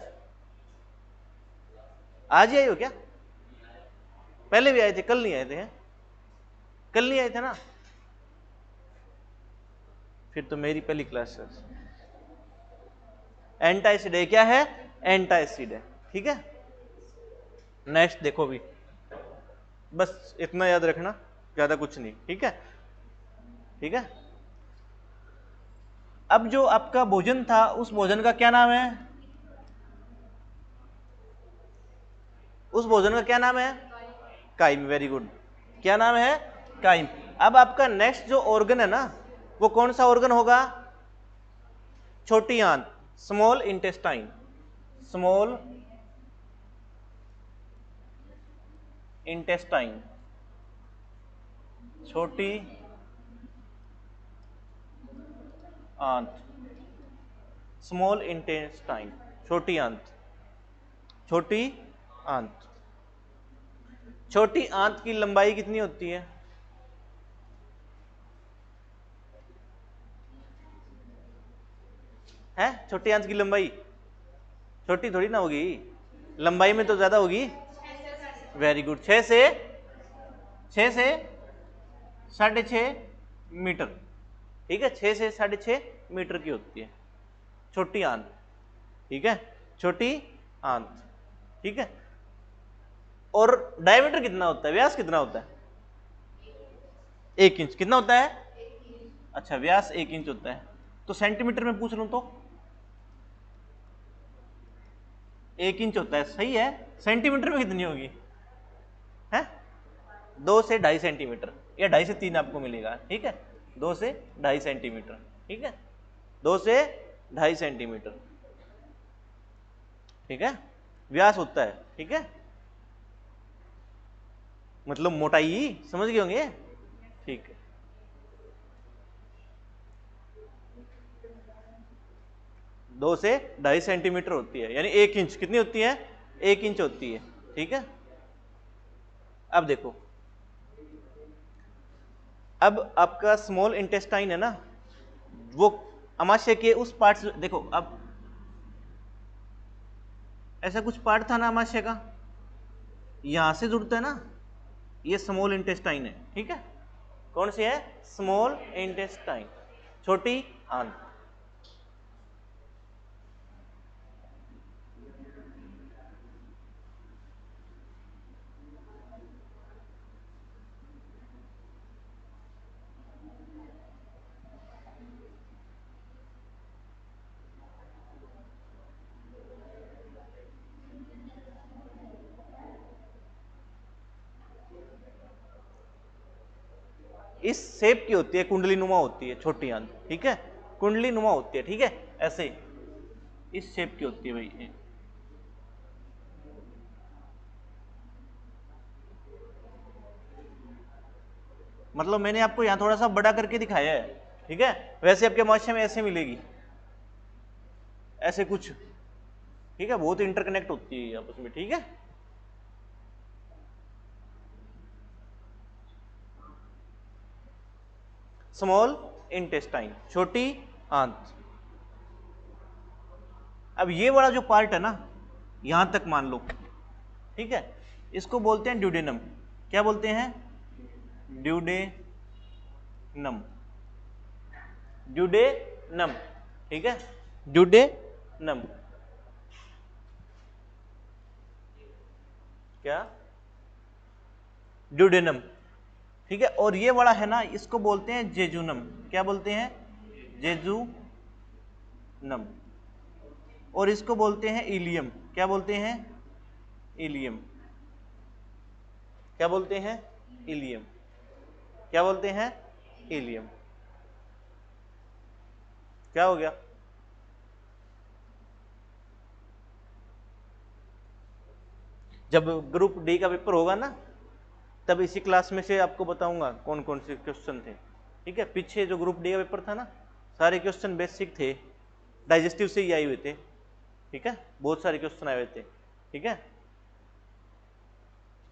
आज ही आए हो क्या? पहले भी आए थे? कल नहीं आए थे? हैं? कल नहीं आए थे ना? फिर तो मेरी पहली क्लास है। एंटा एसिड है, क्या है? एंटा एसिड है, ठीक है। नेक्स्ट देखो भी, बस इतना याद रखना, ज्यादा कुछ नहीं, ठीक है, ठीक है। अब जो आपका भोजन था, उस भोजन का क्या नाम है? उस भोजन का क्या नाम है? Chyme, very good. क्या नाम है? काइम। अब आपका नेक्स्ट जो ऑर्गन है ना, वो कौन सा ऑर्गन होगा? छोटी आंत, स्मॉल इंटेस्टाइन, स्मॉल इंटेस्टाइन, छोटी आंत, स्मॉल इंटेस्टाइन, छोटी आंत, छोटी आंत। छोटी आंत की लंबाई कितनी होती है? है छोटी आंत की लंबाई? छोटी थोड़ी ना होगी, लंबाई में तो ज्यादा होगी। वेरी गुड, 6 से 6.5 मीटर, ठीक है। 6 से 6.5 मीटर की होती है छोटी आंत, ठीक है, छोटी आंत, ठीक है। और डायमीटर कितना होता है, व्यास कितना होता है? 1 इंच। कितना होता है? अच्छा, व्यास 1 इंच होता है। तो सेंटीमीटर में पूछ लूं तो 1 इंच होता है, सही है। सेंटीमीटर में कितनी होगी? है 2 से 2.5 सेंटीमीटर, या 2.5 से 3 आपको मिलेगा, ठीक है। 2 से 2.5 सेंटीमीटर, ठीक है, 2 से 2.5 सेंटीमीटर, ठीक है, व्यास होता है, ठीक है। मतलब मोटाई ही समझ गए होंगे, ठीक है। 2 से 2.5 सेंटीमीटर होती है, यानी 1 इंच। कितनी होती है? 1 इंच होती है, ठीक है। अब देखो, अब आपका स्मॉल इंटेस्टाइन है ना, वो अमाशय के उस पार्ट से, देखो अब ऐसा कुछ पार्ट था ना अमाशय का, यहां से जुड़ता है ना, ये स्मॉल इंटेस्टाइन है, ठीक है। कौन सी है? स्मॉल इंटेस्टाइन, छोटी आंत। इस शेप की होती है, कुंडली नुमा होती है छोटी आंत, ठीक है, कुंडली नुमा होती है, ठीक है, ऐसे इस शेप की होती है भाई। मतलब मैंने आपको यहां थोड़ा सा बड़ा करके दिखाया है, ठीक है, वैसे आपके मॉइस्चर में ऐसे मिलेगी, ऐसे कुछ, ठीक है, बहुत इंटरकनेक्ट होती है आपस में, ठीक है। स्मॉल इंटेस्टाइन, छोटी आंत। अब ये वाला जो पार्ट है ना, यहां तक मान लो, ठीक है, इसको बोलते हैं ड्यूडेनम। क्या बोलते हैं? ड्यूडेनम, ड्यूडेनम, ठीक है, ड्यूडेनम। क्या? ड्यूडेनम, ठीक है। और ये वाला है ना, इसको बोलते हैं जेजुनम। क्या बोलते हैं? जेजुनम। और इसको बोलते हैं इलियम। क्या बोलते हैं? इलियम। क्या बोलते हैं? इलियम। क्या बोलते हैं? इलियम। क्या हो गया? जब ग्रुप डी का पेपर होगा ना, तब इसी क्लास में से आपको बताऊंगा कौन कौन से क्वेश्चन थे, ठीक है। पीछे जो ग्रुप डी का पेपर था ना, सारे क्वेश्चन बेसिक थे, डाइजेस्टिव से ही आए हुए थे, ठीक है, बहुत सारे क्वेश्चन आए हुए थे, ठीक है,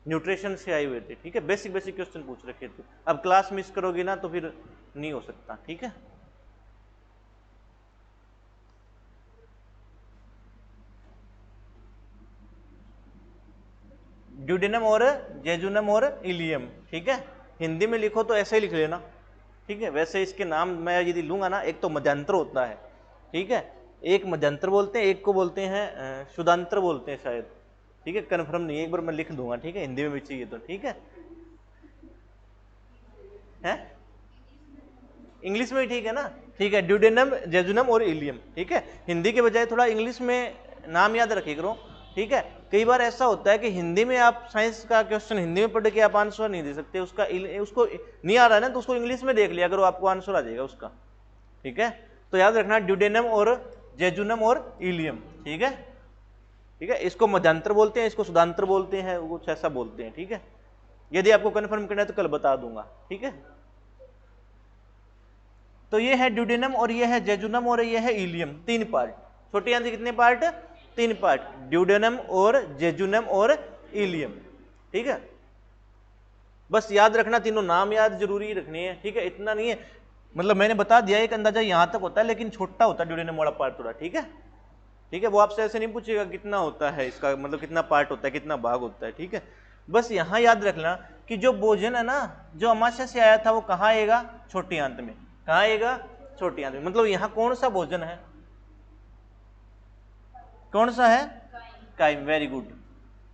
न्यूट्रिशन से आए हुए थे, ठीक है, बेसिक बेसिक क्वेश्चन पूछ रखे थे। अब क्लास मिस करोगे ना तो फिर नहीं हो सकता, ठीक है। ड्यूडेनम और जेजुनम और इलियम, ठीक है। हिंदी में लिखो तो ऐसे ही लिख लेना, ठीक है। वैसे इसके नाम मैं यदि लूंगा ना, एक तो मध्यांतर होता है, ठीक है, एक मध्यांतर बोलते हैं, एक को बोलते हैं शुद्धांतर बोलते हैं शायद, ठीक है, कन्फर्म नहीं है, एक बार मैं लिख दूंगा, ठीक है, हिंदी में भी चाहिए तो, ठीक है, इंग्लिश में ही ठीक है ना, ठीक है, ड्यूडेनम, जेजुनम और इलियम, ठीक है। हिंदी के बजाय थोड़ा इंग्लिश में नाम याद रखे करो, ठीक है। कई बार ऐसा होता है कि हिंदी में आप साइंस का क्वेश्चन हिंदी में पढ़ के आप आंसर नहीं दे सकते, उसका उसको नहीं आ रहा है ना, तो उसको इंग्लिश में देख लिया करो, आपको आंसर आ जाएगा उसका, ठीक है। तो याद रखना ड्यूडेनम और जेजुनम और इलियम, ठीक है, ठीक है। इसको मध्यांतर बोलते हैं, इसको शुद्धांतर बोलते हैं, कुछ ऐसा बोलते हैं, ठीक है। यदि आपको कन्फर्म करना है तो कल बता दूंगा, ठीक है। तो ये है ड्यूडेनम और ये है जेजुनम और ये है इलियम, तीन पार्ट। छोटी आंत के कितने पार्ट? तीन पार्ट, ड्यूडेनम और जेजुनम और इलियम, ठीक है। बस याद रखना, तीनों नाम याद जरूरी रखने हैं, ठीक है, इतना नहीं है, मतलब मैंने बता दिया एक अंदाजा यहां तक होता है, लेकिन छोटा होता है ड्यूडेनम वाला पार्ट थोड़ा, ठीक है, ठीक है। वो आपसे ऐसे नहीं पूछेगा कितना होता है इसका, मतलब कितना पार्ट होता है, कितना भाग होता है, ठीक है। बस यहां याद रखना कि जो भोजन है ना, जो अमाशय से आया था, वो कहाँ आएगा? छोटी आंत में। कहाँ आएगा? छोटी आंत में। मतलब यहाँ कौन सा भोजन है? कौन सा है? काइम। Very good.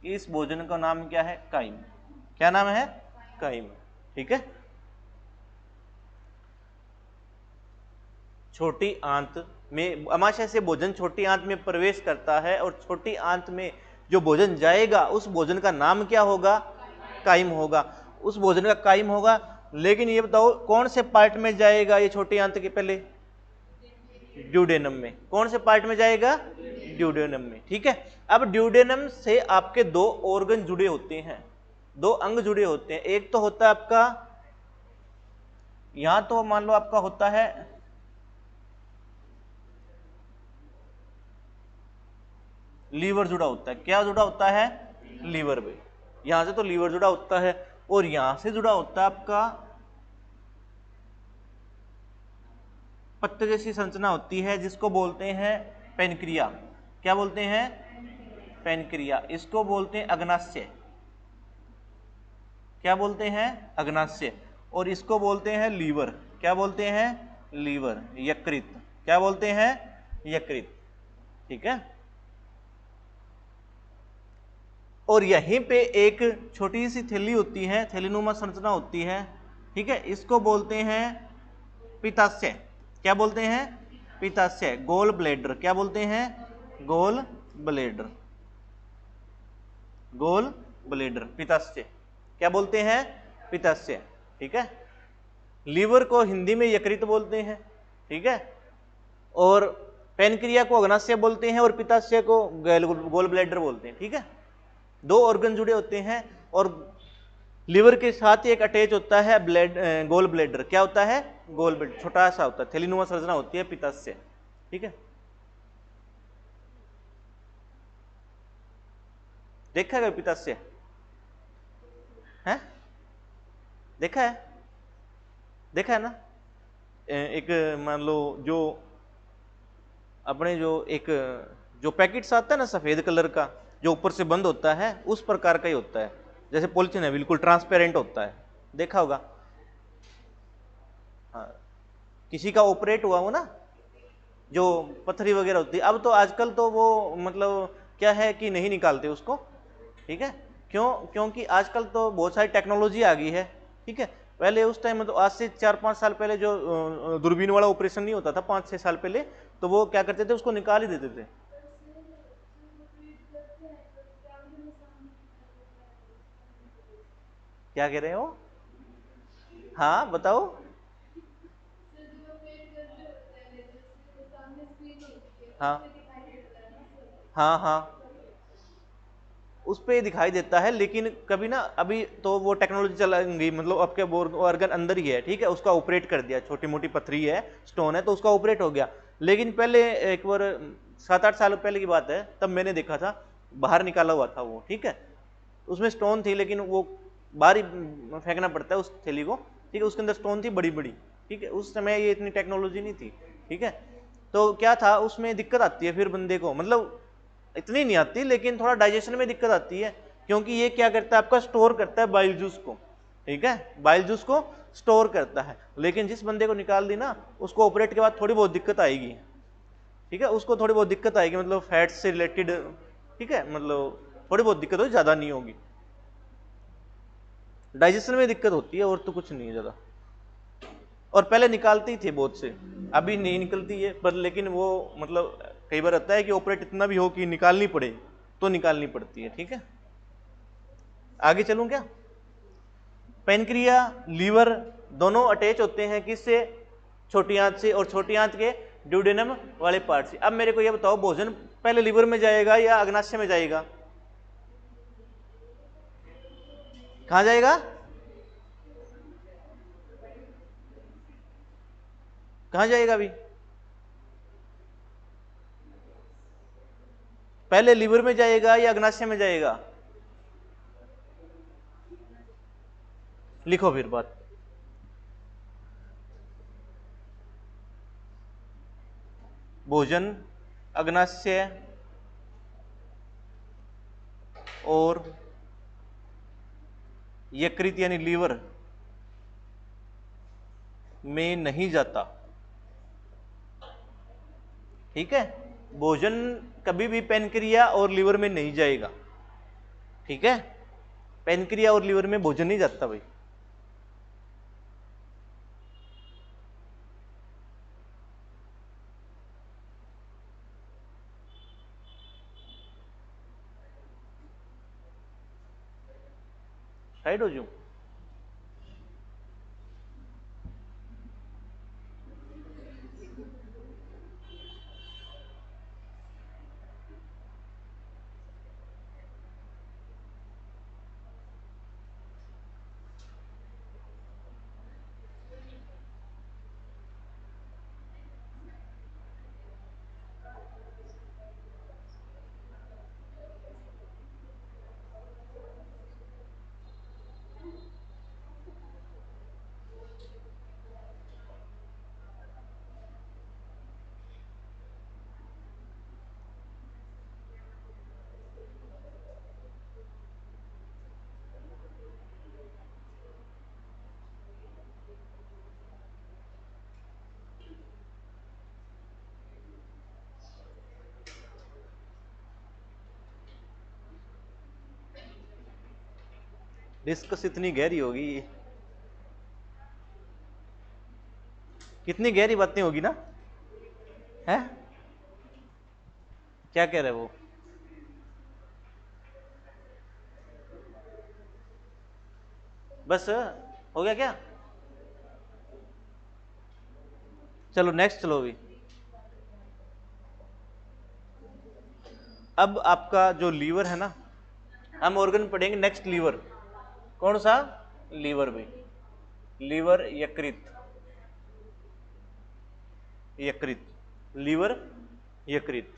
इस भोजन का नाम क्या है? काइम। क्या नाम है? काइम, ठीक है। छोटी आंत में अमाशय से भोजन छोटी आंत में प्रवेश करता है, और छोटी आंत में जो भोजन जाएगा उस भोजन का नाम क्या होगा? काइम होगा। उस भोजन का काइम होगा। लेकिन ये बताओ कौन से पार्ट में जाएगा ये छोटी आंत के पहले? ड्यूडेनम में। कौन से पार्ट में जाएगा? ड्यूडेनम में, ठीक है। अब ड्यूडेनम से आपके दो ऑर्गन जुड़े होते हैं, दो अंग जुड़े होते हैं। एक तो होता है आपका, यहां तो मान लो आपका होता है लीवर जुड़ा होता है। क्या जुड़ा होता है? लीवर में। यहां से तो लीवर जुड़ा होता है, और यहां से जुड़ा होता है आपका पत्ते जैसी संरचना होती है, जिसको बोलते हैं पेनक्रिया। क्या बोलते हैं? पेनक्रिया। इसको बोलते हैं अग्नाशय। क्या बोलते हैं? अग्नाशय। और इसको बोलते हैं लीवर। क्या बोलते हैं? लीवर। यकृत। क्या बोलते हैं? यकृत, ठीक है। और यहीं पे एक छोटी सी थैली होती है, थैलीनुमा संरचना होती है, ठीक है। इसको बोलते हैं पित्ताशय। क्या बोलते हैं? पित्ताशय। Gall bladder. क्या बोलते हैं? Gall bladder. गोल ब्लेडर, पित्ताशय। क्या बोलते हैं? पित्ताशय, ठीक है। लीवर को हिंदी में यकृत बोलते हैं, ठीक है, और पेनक्रिया को अग्नाशय बोलते हैं, और पित्ताशय को गोल ब्लैडर बोलते हैं, ठीक है। दो ऑर्गन जुड़े होते हैं, और लीवर के साथ ही एक अटैच होता है गोल ब्लैडर। क्या होता है? गोल ब्लैडर, छोटा सा होता है, थैलीनुमा संरचना होती है पित्ताशय, ठीक है। देखा है पित्ताशय? है? देखा है? देखा है ना? एक मान लो जो अपने जो पैकेट्स आता है ना सफेद कलर का, जो ऊपर से बंद होता है, उस प्रकार का ही होता है, जैसे पॉलिथीन है, बिल्कुल ट्रांसपेरेंट होता है, देखा होगा। हाँ, किसी का ऑपरेट हुआ हो ना, जो पथरी वगैरह होती है, अब तो आजकल तो वो मतलब क्या है कि नहीं निकालते उसको, ठीक है। क्यों? क्योंकि आजकल तो बहुत सारी टेक्नोलॉजी आ गई है, ठीक है। पहले उस टाइम में तो आज से 4-5 साल पहले जो दूरबीन वाला ऑपरेशन नहीं होता था 5-6 साल पहले, तो वो क्या करते थे, उसको निकाल ही देते थे। क्या कह रहे हो? हाँ बताओ। हाँ हाँ हाँ, उस पे दिखाई देता है, लेकिन कभी ना अभी तो वो टेक्नोलॉजी चला गई, मतलब आपके ऑर्गन अंदर ही है, ठीक है, उसका ऑपरेट कर दिया, छोटी मोटी पथरी है, स्टोन है, तो उसका ऑपरेट हो गया। लेकिन पहले एक बार 7-8 साल पहले की बात है, तब मैंने देखा था, बाहर निकाला हुआ था वो, ठीक है, उसमें स्टोन थी, लेकिन वो बाहर ही फेंकना पड़ता है उस थैली को, ठीक है, उसके अंदर स्टोन थी बड़ी बड़ी, ठीक है, उस समय ये इतनी टेक्नोलॉजी नहीं थी, ठीक है। तो क्या था, उसमें दिक्कत आती है फिर बंदे को, मतलब इतनी नहीं आती, लेकिन थोड़ा डाइजेशन में दिक्कत आती है, क्योंकि ये क्या करता है, आपका स्टोर करता है बाइल जूस को, ठीक है, बाइल जूस को स्टोर करता है। लेकिन जिस बंदे को निकाल दी ना, उसको ऑपरेट के बाद थोड़ी बहुत दिक्कत आएगी, ठीक है, उसको थोड़ी बहुत दिक्कत आएगी, मतलब फैट से रिलेटेड, ठीक है, मतलब थोड़ी बहुत दिक्कत होगी, ज्यादा नहीं होगी, डाइजेशन में दिक्कत होती है, और तो कुछ नहीं है ज्यादा। और पहले निकालते ही थे बहुत से, अभी नहीं निकलती है, पर लेकिन वो मतलब कई बार आता है कि ऑपरेट इतना भी हो कि निकालनी पड़े, तो निकालनी पड़ती है, ठीक है। आगे चलूं क्या? पेनक्रिया, लीवर दोनों अटैच होते हैं किससे? छोटी आंत से, और छोटी आंत के ड्यूडेनम वाले पार्ट से। अब मेरे को ये बताओ, भोजन पहले लीवर में जाएगा या अग्नाशय में जाएगा? कहां जाएगा? कहां जाएगा अभी? पहले लीवर में जाएगा या अग्नाशय में जाएगा? लिखो फिर बात। भोजन अग्नाशय और यकृत यानी लीवर में नहीं जाता, ठीक है। भोजन कभी भी पेनक्रिया और लीवर में नहीं जाएगा, ठीक है, पेनक्रिया और लीवर में भोजन नहीं जाता भाई। साइड हो जाऊं? डिस्कस इतनी गहरी होगी, कितनी गहरी बातें होगी ना, है? क्या कह रहे वो? बस हो गया क्या? चलो नेक्स्ट, चलो अभी अब आपका जो लीवर है ना, हम ऑर्गन पढ़ेंगे नेक्स्ट लीवर। कौन सा? लीवर में, लीवर यकृत, यकृत, लीवर यकृत,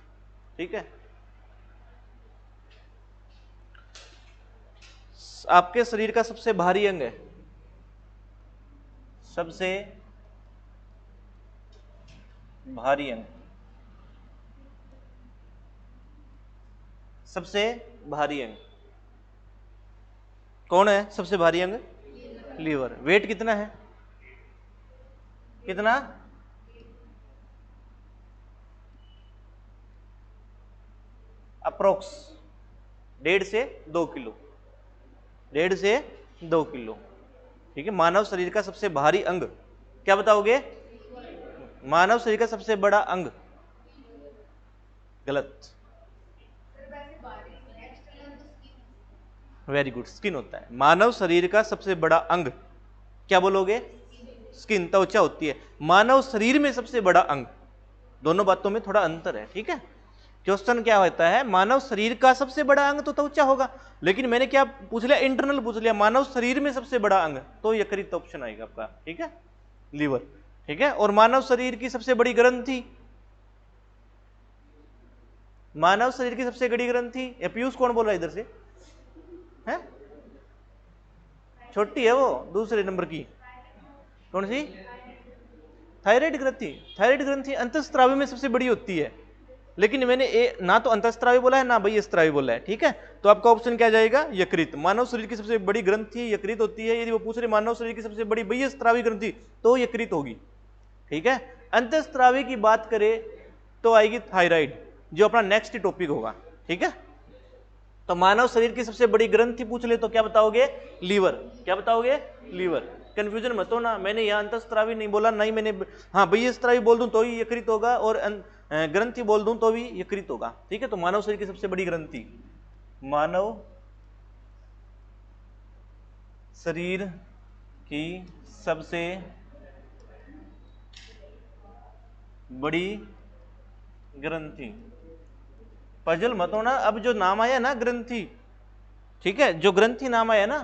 ठीक है। आपके शरीर का सबसे भारी अंग है, सबसे भारी अंग, सबसे भारी अंग कौन है? सबसे भारी अंग लीवर। वेट कितना है? कितना? अप्रोक्स 1.5 से 2 किलो, 1.5 से 2 किलो, ठीक है। मानव शरीर का सबसे भारी अंग क्या बताओगे? मानव शरीर का सबसे बड़ा अंग, गलत। वेरी गुड, स्किन होता है। मानव शरीर का सबसे बड़ा अंग क्या बोलोगे? स्किन, त्वचा होती है। मानव शरीर में सबसे बड़ा अंग, दोनों बातों में थोड़ा अंतर है, ठीक है। क्वेश्चन क्या होता है, मानव शरीर का सबसे बड़ा अंग तो त्वचा होगा, लेकिन मैंने क्या पूछ लिया? इंटरनल पूछ लिया। मानव शरीर में सबसे बड़ा अंग तो यकृत ऑप्शन आएगा आपका, ठीक है, लीवर, ठीक है। और मानव शरीर की सबसे बड़ी ग्रंथि, मानव शरीर की सबसे बड़ी ग्रंथि, पीयूष कौन बोल रहा है इधर से? है छोटी है वो, दूसरे नंबर की। कौन सी? थायराइड ग्रंथि। थायराइड ग्रंथि अंतःस्रावी में सबसे बड़ी होती है, लेकिन मैंने ना तो अंतःस्रावी बोला है ना बहिःस्रावी बोला है, ठीक है। तो आपका ऑप्शन क्या जाएगा? यकृत। मानव शरीर की सबसे बड़ी ग्रंथि यकृत होती है। यदि वो पूछ रहे मानव शरीर की सबसे बड़ी बहिःस्रावी ग्रंथि तो यकृत होगी, ठीक है। अंतःस्रावी की बात करें तो आएगी थायराइड, जो अपना नेक्स्ट टॉपिक होगा, ठीक है। तो मानव शरीर की सबसे बड़ी ग्रंथि पूछ ले तो क्या बताओगे? लीवर। क्या बताओगे? लीवर। कंफ्यूजन मत हो ना, मैंने यहाँ अंतःस्रावी नहीं बोला, नहीं मैंने, हाँ बहिःस्रावी बोल दूं तो ही यकृत होगा, और ग्रंथि बोल दूं तो भी यकृत होगा, ठीक है। तो मानव शरीर की सबसे बड़ी ग्रंथि, मानव शरीर की सबसे बड़ी ग्रंथि, पजल मत होना। अब जो नाम आया ना ग्रंथि, ठीक है, जो ग्रंथि नाम आया ना,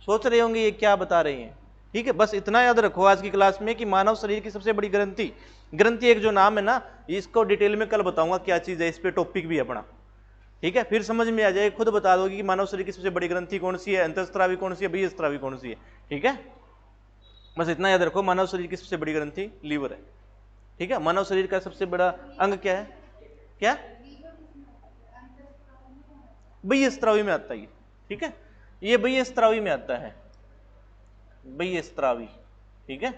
सोच रहे होंगे ये क्या बता रहे हैं, ठीक है। बस इतना याद रखो आज की क्लास में कि मानव शरीर की सबसे बड़ी ग्रंथि, ग्रंथि एक जो नाम है ना, इसको डिटेल में कल बताऊंगा क्या चीज है, इस पे टॉपिक भी अपना, ठीक है। फिर समझ में आ जाए, खुद बता दोगे कि मानव शरीर की सबसे बड़ी ग्रंथि कौन सी है, अंतःस्रावी कौन सी है, बहिःस्रावी कौन सी है, ठीक है। बस इतना याद रखो, मानव शरीर की सबसे बड़ी ग्रंथि लीवर है, ठीक है। मानव शरीर का सबसे बड़ा अंग क्या है? क्या? बहिःस्रावी में आता है, ठीक है, ये बहिःस्रावी में आता है, बहिःस्रावी, ठीक है।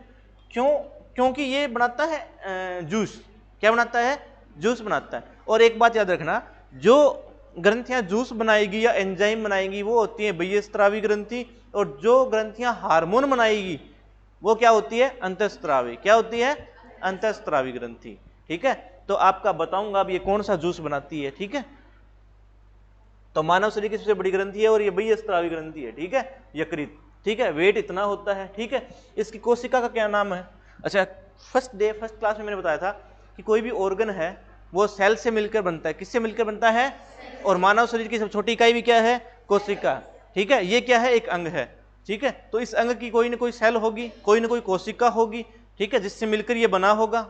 क्यों? क्योंकि ये बनाता है जूस। क्या बनाता है? जूस बनाता है। और एक बात याद रखना, जो ग्रंथियां जूस बनाएगी या एंजाइम बनाएगी वो होती है बहिःस्रावी ग्रंथि, और जो ग्रंथियां हार्मोन बनाएगी वो क्या होती है? अंतःस्रावी। क्या होती है? अंतःस्रावी ग्रंथि, ठीक है। तो आपका बताऊंगा अब ये कौन सा जूस बनाती है, ठीक है। तो मानव शरीर की सबसे बड़ी ग्रंथि है और ये बहिःस्रावी ग्रंथि है, ठीक है, यकृत, ठीक है। वेट इतना होता है, ठीक है। इसकी कोशिका का क्या नाम है? अच्छा, फर्स्ट क्लास में मैंने बताया था कि कोई भी ऑर्गन है वो सेल से मिलकर बनता है। किससे मिलकर बनता है? और मानव शरीर की सबसे छोटी इकाई भी क्या है? कोशिका, ठीक है। ये क्या है? एक अंग है, ठीक है। तो इस अंग की कोई ना कोई सेल होगी, कोई ना कोई कोशिका होगी, ठीक है, जिससे मिलकर ये बना होगा,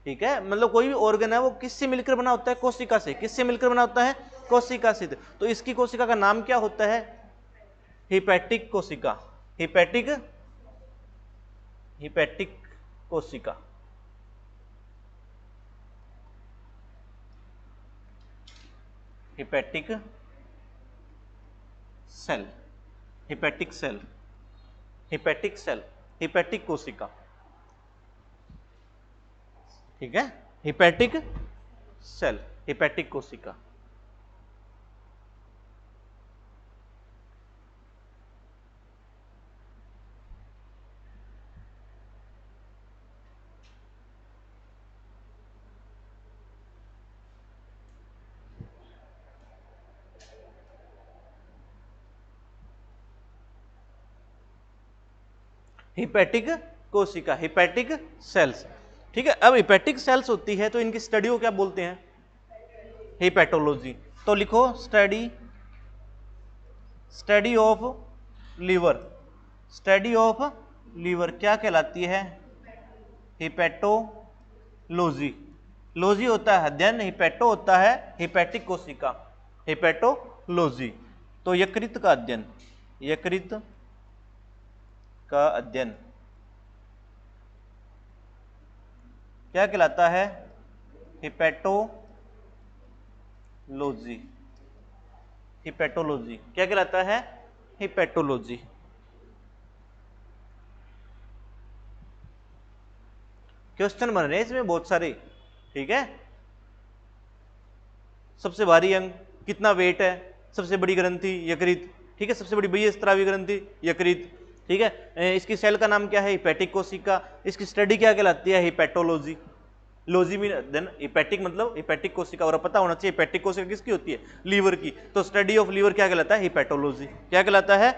ठीक है। मतलब कोई भी ऑर्गन है वो किससे मिलकर बना होता है? कोशिका से। किससे मिलकर बना होता है? कोशिका से। तो इसकी कोशिका का नाम क्या होता है? हिपैटिक कोशिका, हिपैटिक, हिपैटिक कोशिका, hepatic cell, hepatic cell, hepatic cell, hepatic कोशिका, ठीक है, हिपैटिक सेल, हिपैटिक कोशिका। हिपैटिक कोशिका, हिपैटिक सेल्स। ठीक है, अब हिपैटिक सेल्स होती है तो इनकी स्टडी को क्या बोलते हैं? हिपैटोलॉजी। तो लिखो study of liver, study of liver क्या कहलाती है? हिपैटोलॉजी। लॉजी होता है अध्ययन, हिपैटो होता है हिपैटिक कोशिका, हिपैटोलॉजी। तो यकृत का अध्ययन, यकृत का अध्ययन क्या कहलाता है? हिपैटोलॉजी। हिपैटोलॉजी क्या कहलाता है? हिपैटोलॉजी। क्वेश्चन बन रहे हैं इसमें बहुत सारे। ठीक है, सबसे भारी अंग, कितना वेट है, सबसे बड़ी ग्रंथि यकृत। ठीक है, सबसे बड़ी बहिःस्रावी ग्रंथि यकृत। ठीक है, इसकी सेल का नाम क्या है? हिपैटिक कोशिका। इसकी स्टडी क्या कहलाती है? Hepatology. Logy mean then hepatic मतलब हिपैटिक कोशिका, और पता होना चाहिए हिपैटिक कोशिका किसकी होती है? लीवर की। तो स्टडी ऑफ लीवर क्या कहलाता है? हिपैटोलॉजी। क्या कहलाता है?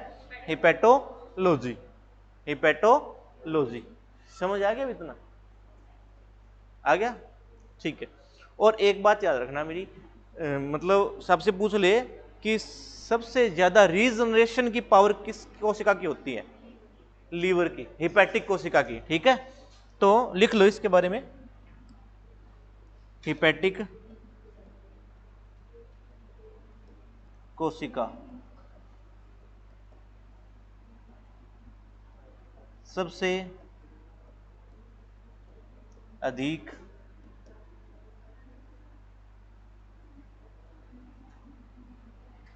हिपैटोलॉजी। हिपैटोलॉजी। समझ आ गया इतना? आ गया? ठीक है। और एक बात याद रखना मेरी, मतलब सबसे पूछ ले कि सबसे ज्यादा रीजनरेशन की पावर किस कोशिका की होती है? लीवर की, हिपैटिक कोशिका की। ठीक है, तो लिख लो इसके बारे में, हिपैटिक कोशिका सबसे अधिक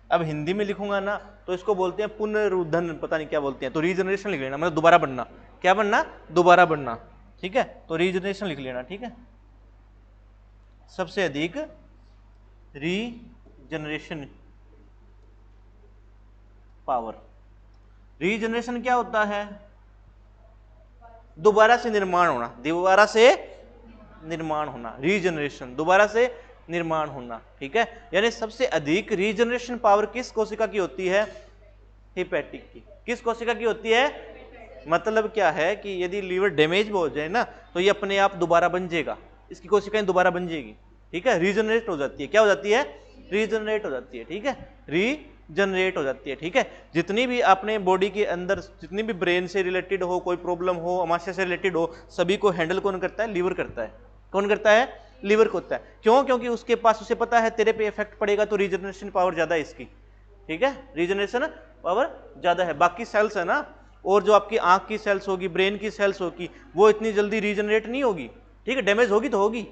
अब हिंदी में लिखूंगा ना तो इसको बोलते हैं पुनरुद्धरण, पता नहीं क्या बोलते हैं, तो रीजनरेशन लिख लेना, मतलब दोबारा बनना। क्या बनना? दोबारा बनना। ठीक है, तो रीजनरेशन लिख लेना। ठीक है, सबसे अधिक रीजनरेशन पावर। रीजनरेशन क्या होता है? दोबारा से निर्माण होना, दोबारा से निर्माण होना, रीजनरेशन, दोबारा से निर्माण होना। ठीक है, यानी सबसे अधिक रीजनरेशन पावर किस कोशिका की होती है? हिपैटिक की। किस कोशिका की होती है? मतलब क्या है कि यदि लीवर डैमेज हो जाए ना तो ये अपने आप दोबारा बन जाएगा, इसकी कोशिकाएं दोबारा बन जाएगी। ठीक है, रीजनरेट हो जाती है। क्या हो जाती है? रीजनरेट हो जाती है। ठीक है, रीजनरेट हो जाती है। ठीक है, जितनी भी अपने बॉडी के अंदर जितनी भी ब्रेन से रिलेटेड हो, कोई प्रॉब्लम हो, अमाशय से रिलेटेड हो, सभी को हैंडल कौन करता है? लीवर करता है। कौन करता है? लीवर को होता है। क्यों? क्योंकि उसके पास, उसे पता है तेरे पे इफेक्ट पड़ेगा तो रीजनरेशन पावर ज्यादा है इसकी। ठीक है, रीजनरेशन पावर ज्यादा है। बाकी सेल्स है ना, और जो आपकी आंख की सेल्स होगी, ब्रेन की सेल्स होगी, वो इतनी जल्दी रीजनरेट नहीं होगी। ठीक है, डैमेज होगी तो होगी,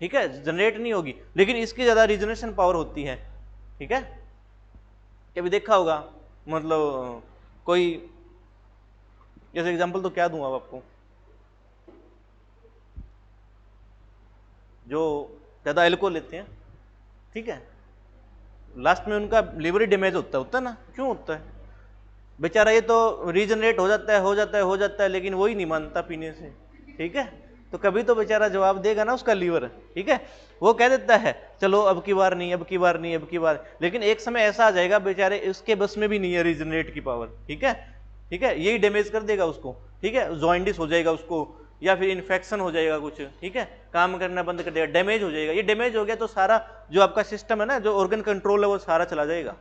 ठीक है, जनरेट नहीं होगी, लेकिन इसकी ज्यादा रीजनरेशन पावर होती है। ठीक है, कभी देखा होगा, मतलब कोई जैसे एग्जांपल तो क्या दूं अब आपको, जो ज्यादा एल्कोहल लेते हैं, ठीक है, लास्ट में उनका लिवर ही डैमेज होता है ना। क्यों होता है? बेचारा ये तो रीजनरेट हो जाता है, हो जाता है, हो जाता है, लेकिन वही नहीं मानता पीने से। ठीक है, तो कभी तो बेचारा जवाब देगा ना उसका लीवर। ठीक है, वो कह देता है चलो अब की बार नहीं, अब की बार नहीं, अब की बार, लेकिन एक समय ऐसा आ जाएगा बेचारे उसके बस में भी नहीं है रीजनरेट की पावर। ठीक है, ठीक है, यही डैमेज कर देगा उसको। ठीक है, जॉइंडिस हो जाएगा उसको, या फिर इन्फेक्शन हो जाएगा कुछ। ठीक है, काम करना बंद कर देगा, डैमेज हो जाएगा। ये डैमेज हो गया तो सारा जो आपका सिस्टम है ना, जो ऑर्गन कंट्रोल है, वो सारा चला जाएगा।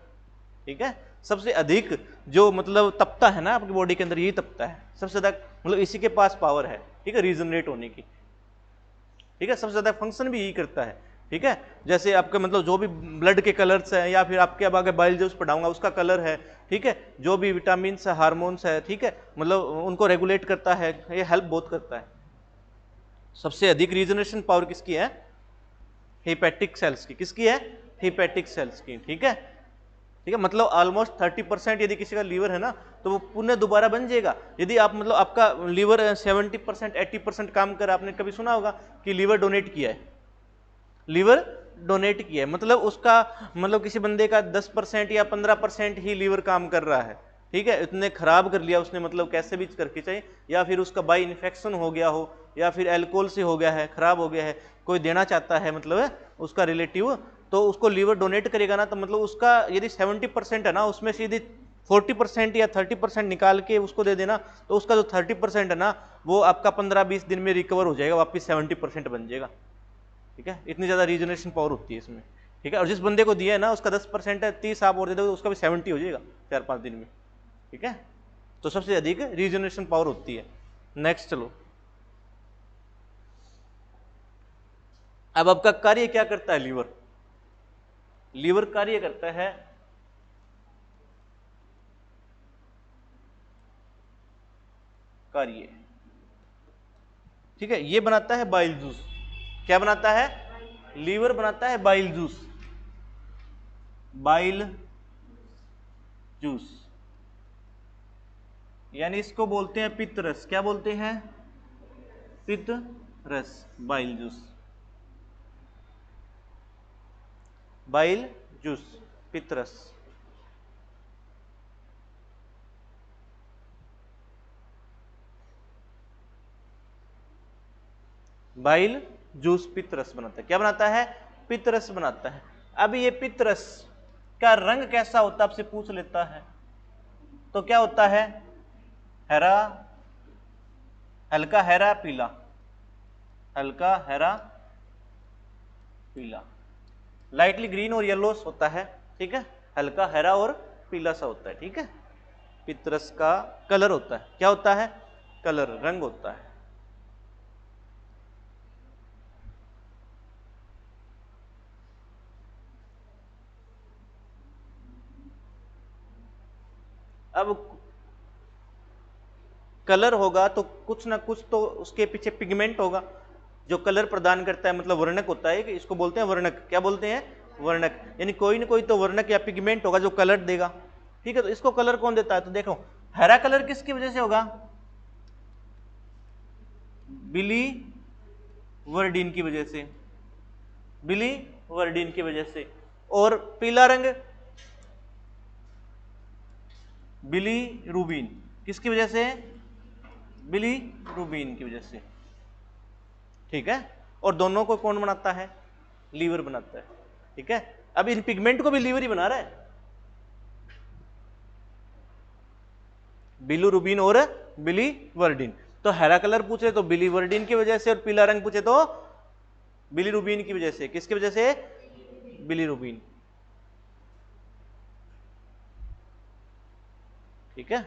ठीक है, सबसे अधिक जो मतलब तपता है ना आपकी बॉडी के अंदर, यही तपता है सबसे ज्यादा, मतलब इसी के पास पावर है। ठीक है, रीजनरेट होने की। ठीक है, सबसे ज्यादा फंक्शन भी यही करता है। ठीक है, जैसे आपके मतलब जो भी ब्लड के कलर्स हैं, या फिर आपके अब आगे बायोलॉजी उस पढ़ाऊंगा उसका कलर है। ठीक है, जो भी विटामिन है, हार्मोन्स है, ठीक है, मतलब उनको रेगुलेट करता है, ये हेल्प बहुत करता है। सबसे अधिक रीजनरेशन पावर किसकी है? हिपैटिक सेल्स की। किसकी है? हिपैटिक सेल्स की। ठीक है, ठीक है, मतलब ऑलमोस्ट 30% यदि किसी का लीवर है ना तो वो पुनः दोबारा बन जाएगा। यदि आप मतलब आपका लीवर 70% 80% काम कर, आपने कभी सुना होगा कि लीवर डोनेट किया है, लीवर डोनेट किया है, मतलब उसका मतलब किसी बंदे का 10% या 15% ही लीवर काम कर रहा है। ठीक है, इतने खराब कर लिया उसने, मतलब कैसे भी करके चाहिए, या फिर उसका बाई इन्फेक्शन हो गया हो, या फिर एल्कोहल से हो गया है, खराब हो गया है, कोई देना चाहता है मतलब उसका रिलेटिव, तो उसको लीवर डोनेट करेगा ना, तो मतलब उसका यदि 70% है ना, उसमें से यदि 40% या 30% निकाल के उसको दे देना, तो उसका जो 30% है ना वो आपका 15-20 दिन में रिकवर हो जाएगा, वापस 70% बन जाएगा। ठीक है, इतनी ज़्यादा रीजनरेशन पावर होती है इसमें। ठीक है, और जिस बंदे को दिया है ना उसका 10% है, 30 आप और दे दो तो उसका भी 70 हो जाएगा 4-5 दिन में। ठीक है, तो सबसे अधिक रीजनरेशन पावर होती है। नेक्स्ट चलो, अब आपका कार्य क्या करता है लीवर? लीवर कार्य करता है कार्य, ठीक है, ये बनाता है बाइल जूस। क्या बनाता है? लीवर बनाता है बाइल जूस, बाइल जूस, यानी इसको बोलते हैं पित्त रस। क्या बोलते हैं? पित्त रस, बाइल जूस, बाइल जूस, पित्त रस। बाइल जूस पित्त रस बनाता है। क्या बनाता है? पित्त रस बनाता है। अब ये पित्त रस का रंग कैसा होता है आपसे पूछ लेता है, तो क्या होता है? हरा, हल्का हरा पीला, हल्का हरा पीला, लाइटली ग्रीन और येलो होता है। ठीक है, हल्का हरा और पीला सा होता है। ठीक है, पित्त रस का कलर होता है। क्या होता है? कलर, रंग होता है। अब कलर होगा तो कुछ ना कुछ तो उसके पीछे पिगमेंट होगा जो कलर प्रदान करता है, मतलब वर्णक होता है कि इसको बोलते हैं वर्णक। क्या बोलते हैं? वर्णक, यानी कोई ना कोई तो वर्णक या पिगमेंट होगा जो कलर देगा। ठीक है, तो इसको कलर कौन देता है? तो देखो, हरा कलर किसकी वजह से होगा? बिली वर्डिन की वजह से, बिली वर्डिन की वजह से। और पीला रंग बिली रूबिन, किसकी वजह से? बिली रूबिन की वजह से। ठीक है, और दोनों को कौन बनाता है? लीवर बनाता है। ठीक है, अब इन पिगमेंट को भी लीवर ही बना रहा है, बिली रूबिन और बिली वर्डिन। तो हरा कलर पूछे तो बिली वर्डिन की वजह से, और पीला रंग पूछे तो बिली रूबिन की वजह से। किसकी वजह से? बिली रूबिन। ठीक है,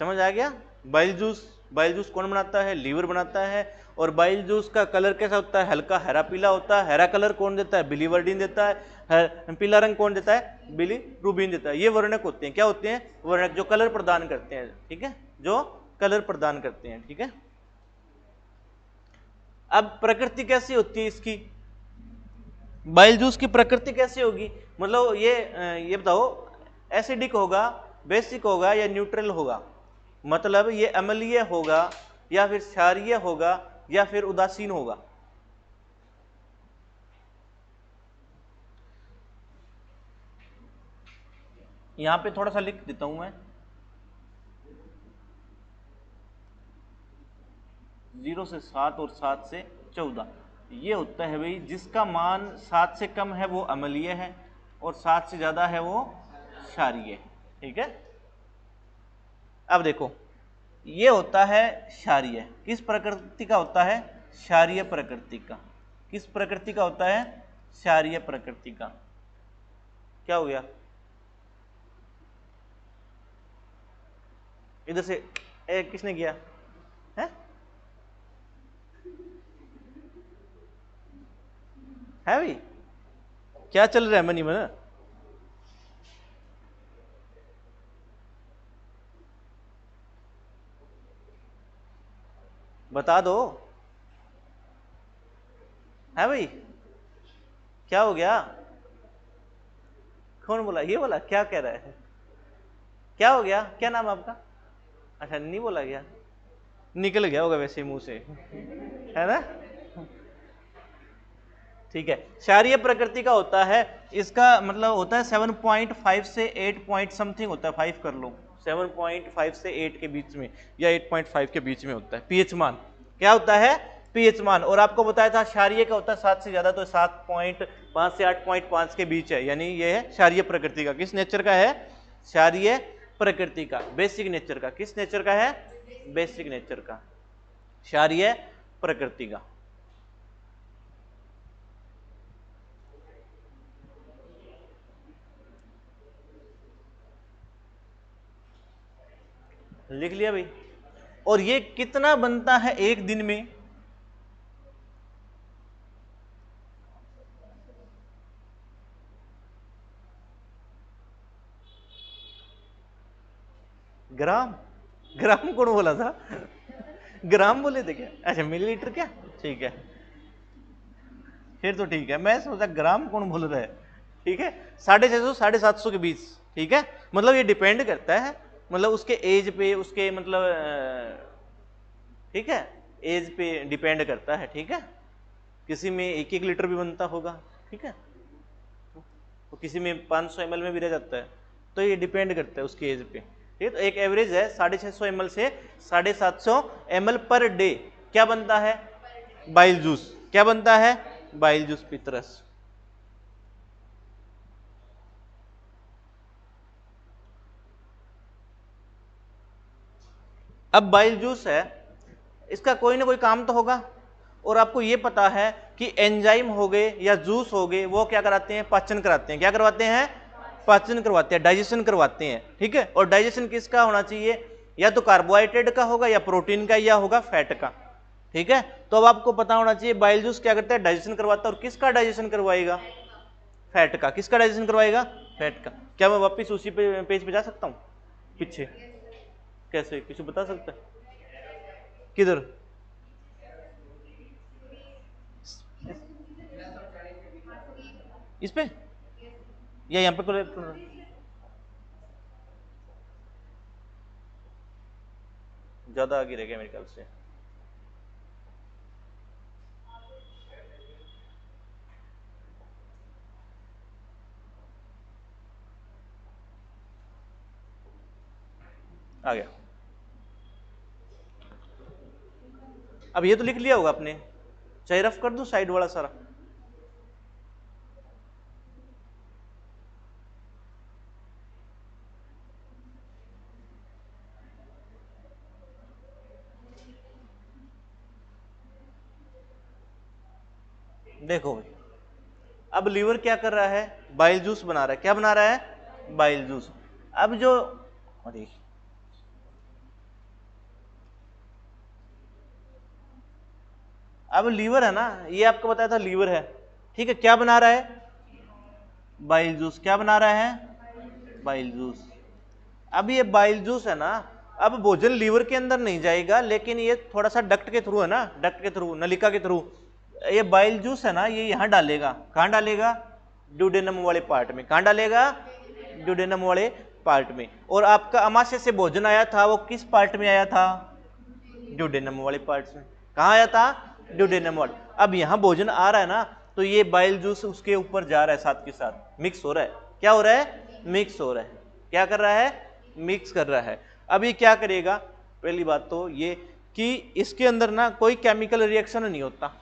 समझ आ गया? बाइल जूस, बाइल जूस कौन बनाता है? लीवर बनाता है। और बाइल जूस का कलर कैसा होता है? हल्का हरा पीला होता है। हरा कलर कौन देता है? बिली वर्डिन देता है। पीला रंग कौन देता है? बिली रूबिन देता है। ये वर्णक होते हैं। क्या होते हैं? वर्णक, जो कलर प्रदान करते हैं। ठीक है, जो कलर प्रदान करते हैं। ठीक है, अब प्रकृति कैसी होती है इसकी? बाइल जूस की प्रकृति कैसी होगी? मतलब ये बताओ, एसिडिक होगा, बेसिक होगा या न्यूट्रल होगा? मतलब ये अम्लीय होगा या फिर क्षारीय होगा या फिर उदासीन होगा? यहां पे थोड़ा सा लिख देता हूं मैं, 0 से 7 और 7 से 14। ये होता है भाई, जिसका मान 7 से कम है वो अम्लीय है और 7 से ज्यादा है वो क्षारीय है। ठीक है, अब देखो, ये होता है क्षारीय। किस प्रकृति का होता है? क्षारीय प्रकृति का। किस प्रकृति का होता है? क्षारीय प्रकृति का। क्या हो गया? इधर से किसने किया है? भाई क्या चल रहा है मनी में? बता दो है भाई, क्या हो गया? कौन बोला? ये बोला? क्या कह रहा है? क्या हो गया? क्या नाम आपका? अच्छा, नहीं बोला गया, निकल गया होगा वैसे मुंह से, है ना? ठीक है, क्षारीय प्रकृति का होता है। इसका मतलब होता है 7.5 से 8 पॉइंट समथिंग होता है, 5 कर लो, 7.5 से 8 के बीच में या 8.5 के बीच में होता है पीएच मान। क्या होता है? पीएच मान। और आपको बताया था क्षारीय का होता है 7 से ज्यादा, तो 7.5 से 8.5 के बीच है, यानी ये है क्षारीय प्रकृति का। किस नेचर का है? क्षारीय प्रकृति का, बेसिक नेचर का। किस नेचर का है? बेसिक नेचर का, क्षारीय प्रकृति का। लिख लिया भाई। और ये कितना बनता है एक दिन में? ग्राम? ग्राम कौन बोला था? ग्राम बोले थे क्या? अच्छा मिलीलीटर क्या? ठीक है, फिर तो ठीक है, मैं सोचा ग्राम कौन बोल रहा है। ठीक है, 650 750 के बीच। ठीक है, मतलब ये डिपेंड करता है, मतलब उसके एज पे, उसके मतलब ठीक है, एज पे डिपेंड करता है। ठीक है, किसी में 1-1 लीटर भी बनता होगा। ठीक है, तो किसी में 500 ml में भी रह जाता है, तो ये डिपेंड करता है उसकी एज पे। ठीक है, तो एक एवरेज है 650 ml से 750 ml पर डे। क्या बनता है? Bile juice. क्या बनता है? बाइल जूस, पित्तरस। अब बाइल जूस है, इसका कोई ना कोई काम तो होगा, और आपको ये पता है कि एंजाइम हो गए या जूस हो गए, वो क्या कराते हैं? पाचन कराते हैं। क्या करवाते हैं? पाचन करवाते हैं, डाइजेशन करवाते हैं। ठीक है, और डाइजेशन किसका होना चाहिए? या तो कार्बोहाइड्रेट का होगा, या प्रोटीन का, या होगा फैट का। ठीक है, तो अब आपको पता होना चाहिए बाइल जूस क्या करता है? डाइजेशन करवाता है। और किसका डाइजेशन करवाएगा? फैट का। किसका डाइजेशन करवाएगा? फैट का। क्या मैं वापिस उसी पेज पे जा सकता हूँ पीछे? कैसे, किसी बता सकता है? किधर? इस पे या यहाँ पे? ज्यादा आगे रह गया मेरे ख्याल से। आ गया। अब ये तो लिख लिया होगा आपने, चाहे रफ कर दूं साइड वाला सारा? देखो भाई, अब लीवर क्या कर रहा है? बाइल जूस बना रहा है। क्या बना रहा है? Bile juice. अब जो, अरे अब लीवर है ना, ये आपको बताया था लीवर है। ठीक है, क्या बना रहा है? Bile juice. क्या बना रहा है? Bile juice. अब ये बाइल जूस है ना, अब भोजन लीवर के अंदर नहीं जाएगा, लेकिन ये थोड़ा सा डक्ट के थ्रू है ना, डक्ट के थ्रू, नलिका के थ्रू, ये बाइल जूस है ना, ये यहां डालेगा। कहां डालेगा? ड्यूडेनम वाले पार्ट में। कहां डालेगा? ड्यूडेनम वाले पार्ट में। और आपका अमाशय से भोजन आया था, वो किस पार्ट में आया था? ड्यूडेनम वाले पार्ट में। कहां आया था? ड्यूडेनम वाले। अब यहां भोजन आ रहा है ना, तो ये बाइल जूस उसके ऊपर जा रहा है, साथ के साथ मिक्स हो रहा है। क्या हो रहा है? मिक्स हो रहा है। क्या कर रहा है? मिक्स कर रहा है। अब ये क्या करेगा? पहली बात तो ये कि इसके अंदर ना कोई केमिकल रिएक्शन नहीं होता।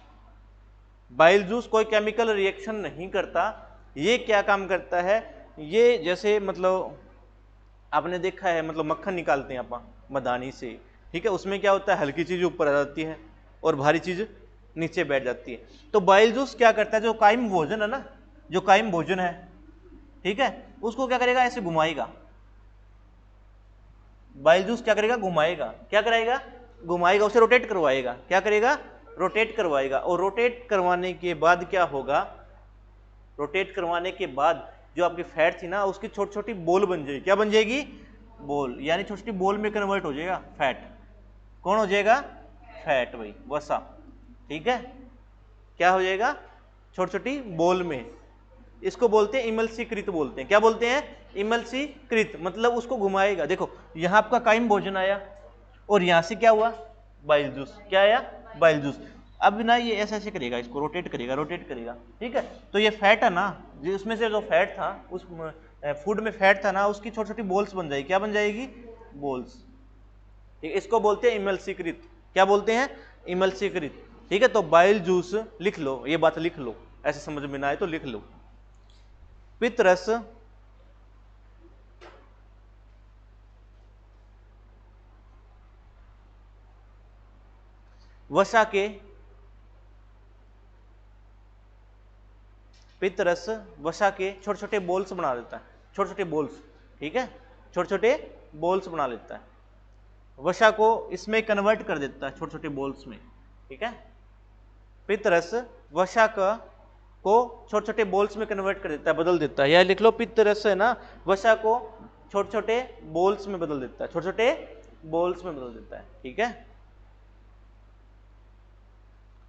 बाइल जूस कोई केमिकल रिएक्शन नहीं करता। ये क्या काम करता है? ये जैसे मतलब आपने देखा है, मतलब मक्खन निकालते हैं अपन मदानी से। ठीक है, उसमें क्या होता है? हल्की चीज ऊपर आ जाती है और भारी चीज नीचे बैठ जाती है। तो बाइल जूस क्या करता है? जो कायम भोजन है ना, जो कायम भोजन है, ठीक है, उसको क्या करेगा? ऐसे घुमाएगा। बाइल जूस क्या करेगा? घुमाएगा। क्या कराएगा? घुमाएगा, उसे रोटेट करवाएगा। क्या करेगा? रोटेट करवाएगा। और रोटेट करवाने के बाद क्या होगा? रोटेट करवाने के बाद जो आपकी फैट थी ना, उसकी छोटी छोटी बोल बन जाएगी। क्या बन जाएगी? बोल, यानी छोटी छोटी बोल में कन्वर्ट हो जाएगा फैट। कौन हो जाएगा? फैट, भाई वसा। ठीक है, क्या हो जाएगा? छोटी छोटी बोल में। इसको बोलते हैं इमल्सीकृत बोलते हैं। क्या बोलते हैं? इमल्सीकृत। मतलब उसको घुमाएगा। देखो यहां आपका कायम भोजन आया, और यहां से क्या हुआ? Bile juice. क्या आया? Bile juice. अब ना ये ऐसे ऐसे करेगा, इसको रोटेट करेगा, रोटेट करेगा। ठीक है, तो ये फैट है ना, उसमें से जो फैट था, उस फूड में फैट था ना, उसकी छोटी छोटी बोल्स बन जाएगी। क्या बन जाएगी? बोल्स। ठीक है, इसको बोलते हैं इमल्सीकृत। क्या बोलते हैं? इमल्सीकृत। ठीक है, तो बाइल जूस लिख लो, ये बात लिख लो, ऐसे समझ में ना आए तो लिख लो। पित्तरस वसा के पित्तरस वसा के छोटे छोटे बोल्स बना देता है, छोटे छोटे बोल्स, ठीक है, छोटे छोटे बोल्स बना लेता है, वसा को इसमें कन्वर्ट कर देता है छोटे छोटे बोल्स में, ठीक है। पित्तरस वसा का को छोटे छोटे बोल्स में कन्वर्ट कर देता है, बदल देता है। यह लिख लो, पित्तरस है ना, वसा को छोटे छोटे बोल्स में बदल देता है, छोटे छोटे बोल्स में बदल देता है, ठीक है,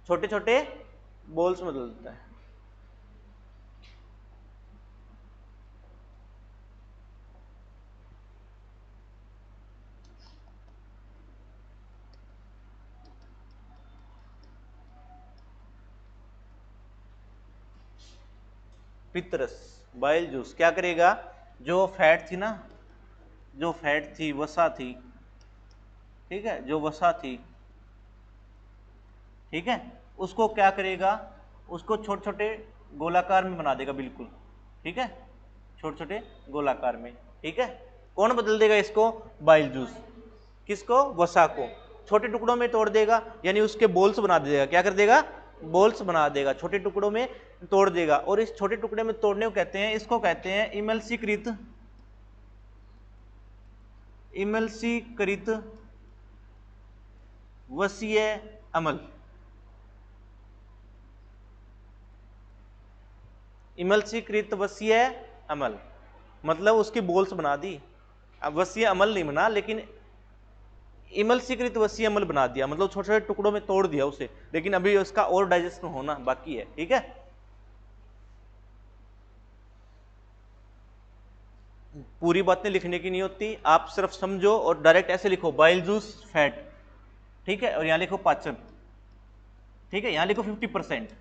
छोटे छोटे बोल्स में बदल देता है। पित्तरस बाइल जूस क्या करेगा, जो फैट थी ना, जो फैट थी, वसा थी, ठीक है, जो वसा थी, ठीक है, उसको क्या करेगा, उसको छोटे छोटे गोलाकार में बना देगा, बिल्कुल, ठीक है, छोटे छोटे गोलाकार में, ठीक है। कौन बदल देगा इसको, बाइल जूस, किसको, वसा को छोटे टुकड़ों में तोड़ देगा, यानी उसके बोल्स बना देगा, क्या कर देगा, बोल्स बना देगा, छोटे टुकड़ों में तोड़ देगा। और इस छोटे टुकड़े में तोड़ने को कहते हैं, इसको कहते हैं इमल्सीकृत, इमल्सीकृत वसीय अम्ल, इमल्सीकृत वसीय अम्ल, मतलब उसकी बोल्स बना दी। अब वसीय अम्ल नहीं बना, लेकिन इमल्सीकृत वसीय अम्ल बना दिया, मतलब छोटे छोटे टुकड़ों में तोड़ दिया उसे, लेकिन अभी उसका और डाइजेशन होना बाकी है, ठीक है। पूरी बातें लिखने की नहीं होती, आप सिर्फ समझो और डायरेक्ट ऐसे लिखो, बाइल जूस फैट, ठीक है, और यहां लिखो पाचन, ठीक है, यहां लिखो 50%,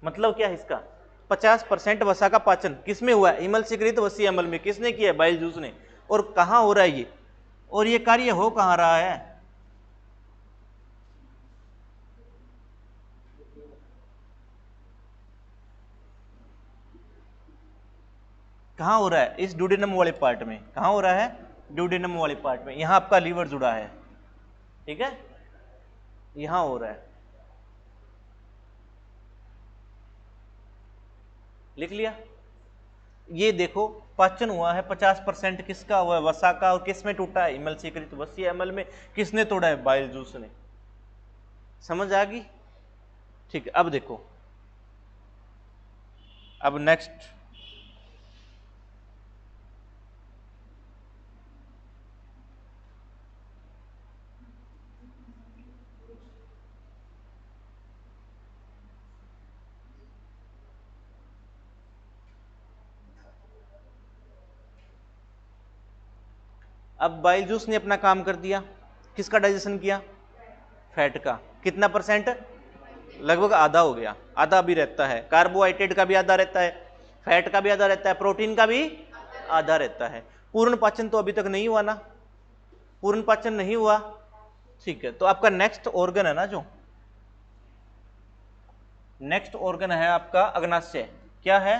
मतलब क्या है इसका, 50% वसा का पाचन किसमें हुआ है, इमल्सीकृत वसीय अम्ल में, किसने किया है, बाइल जूस ने। और कहां हो रहा है ये, और ये कार्य हो कहां रहा है, कहां हो रहा है, इस ड्यूडेनम वाले पार्ट में, कहां हो रहा है, ड्यूडेनम वाले पार्ट में, यहां आपका लीवर जुड़ा है, ठीक है, यहां हो रहा है, लिख लिया। ये देखो पाचन हुआ है 50% किसका हुआ है, वसा का, और किस में टूटा है, इमल्सीकृत वसीय अम्ल में, किसने तोड़ा है, बाइल जूस ने। समझ आ गई, ठीक है। अब देखो, अब नेक्स्ट, अब बाइल जूस ने अपना काम कर दिया, किसका डाइजेशन किया, फैट का, कितना परसेंट, लगभग आधा हो गया, आधा भी रहता है, कार्बोहाइड्रेट का भी आधा रहता है, फैट का भी आधा रहता है, प्रोटीन का भी आधा रहता है। पूर्ण पाचन तो अभी तक नहीं हुआ ना, पूर्ण पाचन नहीं हुआ, ठीक है। तो आपका नेक्स्ट ऑर्गन है ना, जो नेक्स्ट ऑर्गन है आपका अग्नाशय, क्या है,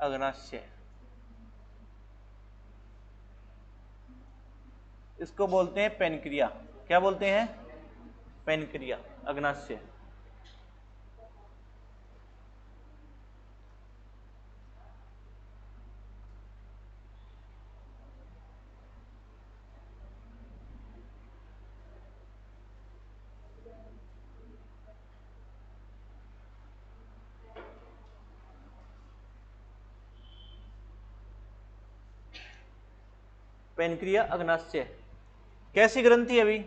अग्नाशय, इसको बोलते हैं पेनक्रिया, क्या बोलते हैं, पेनक्रिया, अग्नाशय। पेनक्रिया अग्नाशय कैसी ग्रंथि है, अभी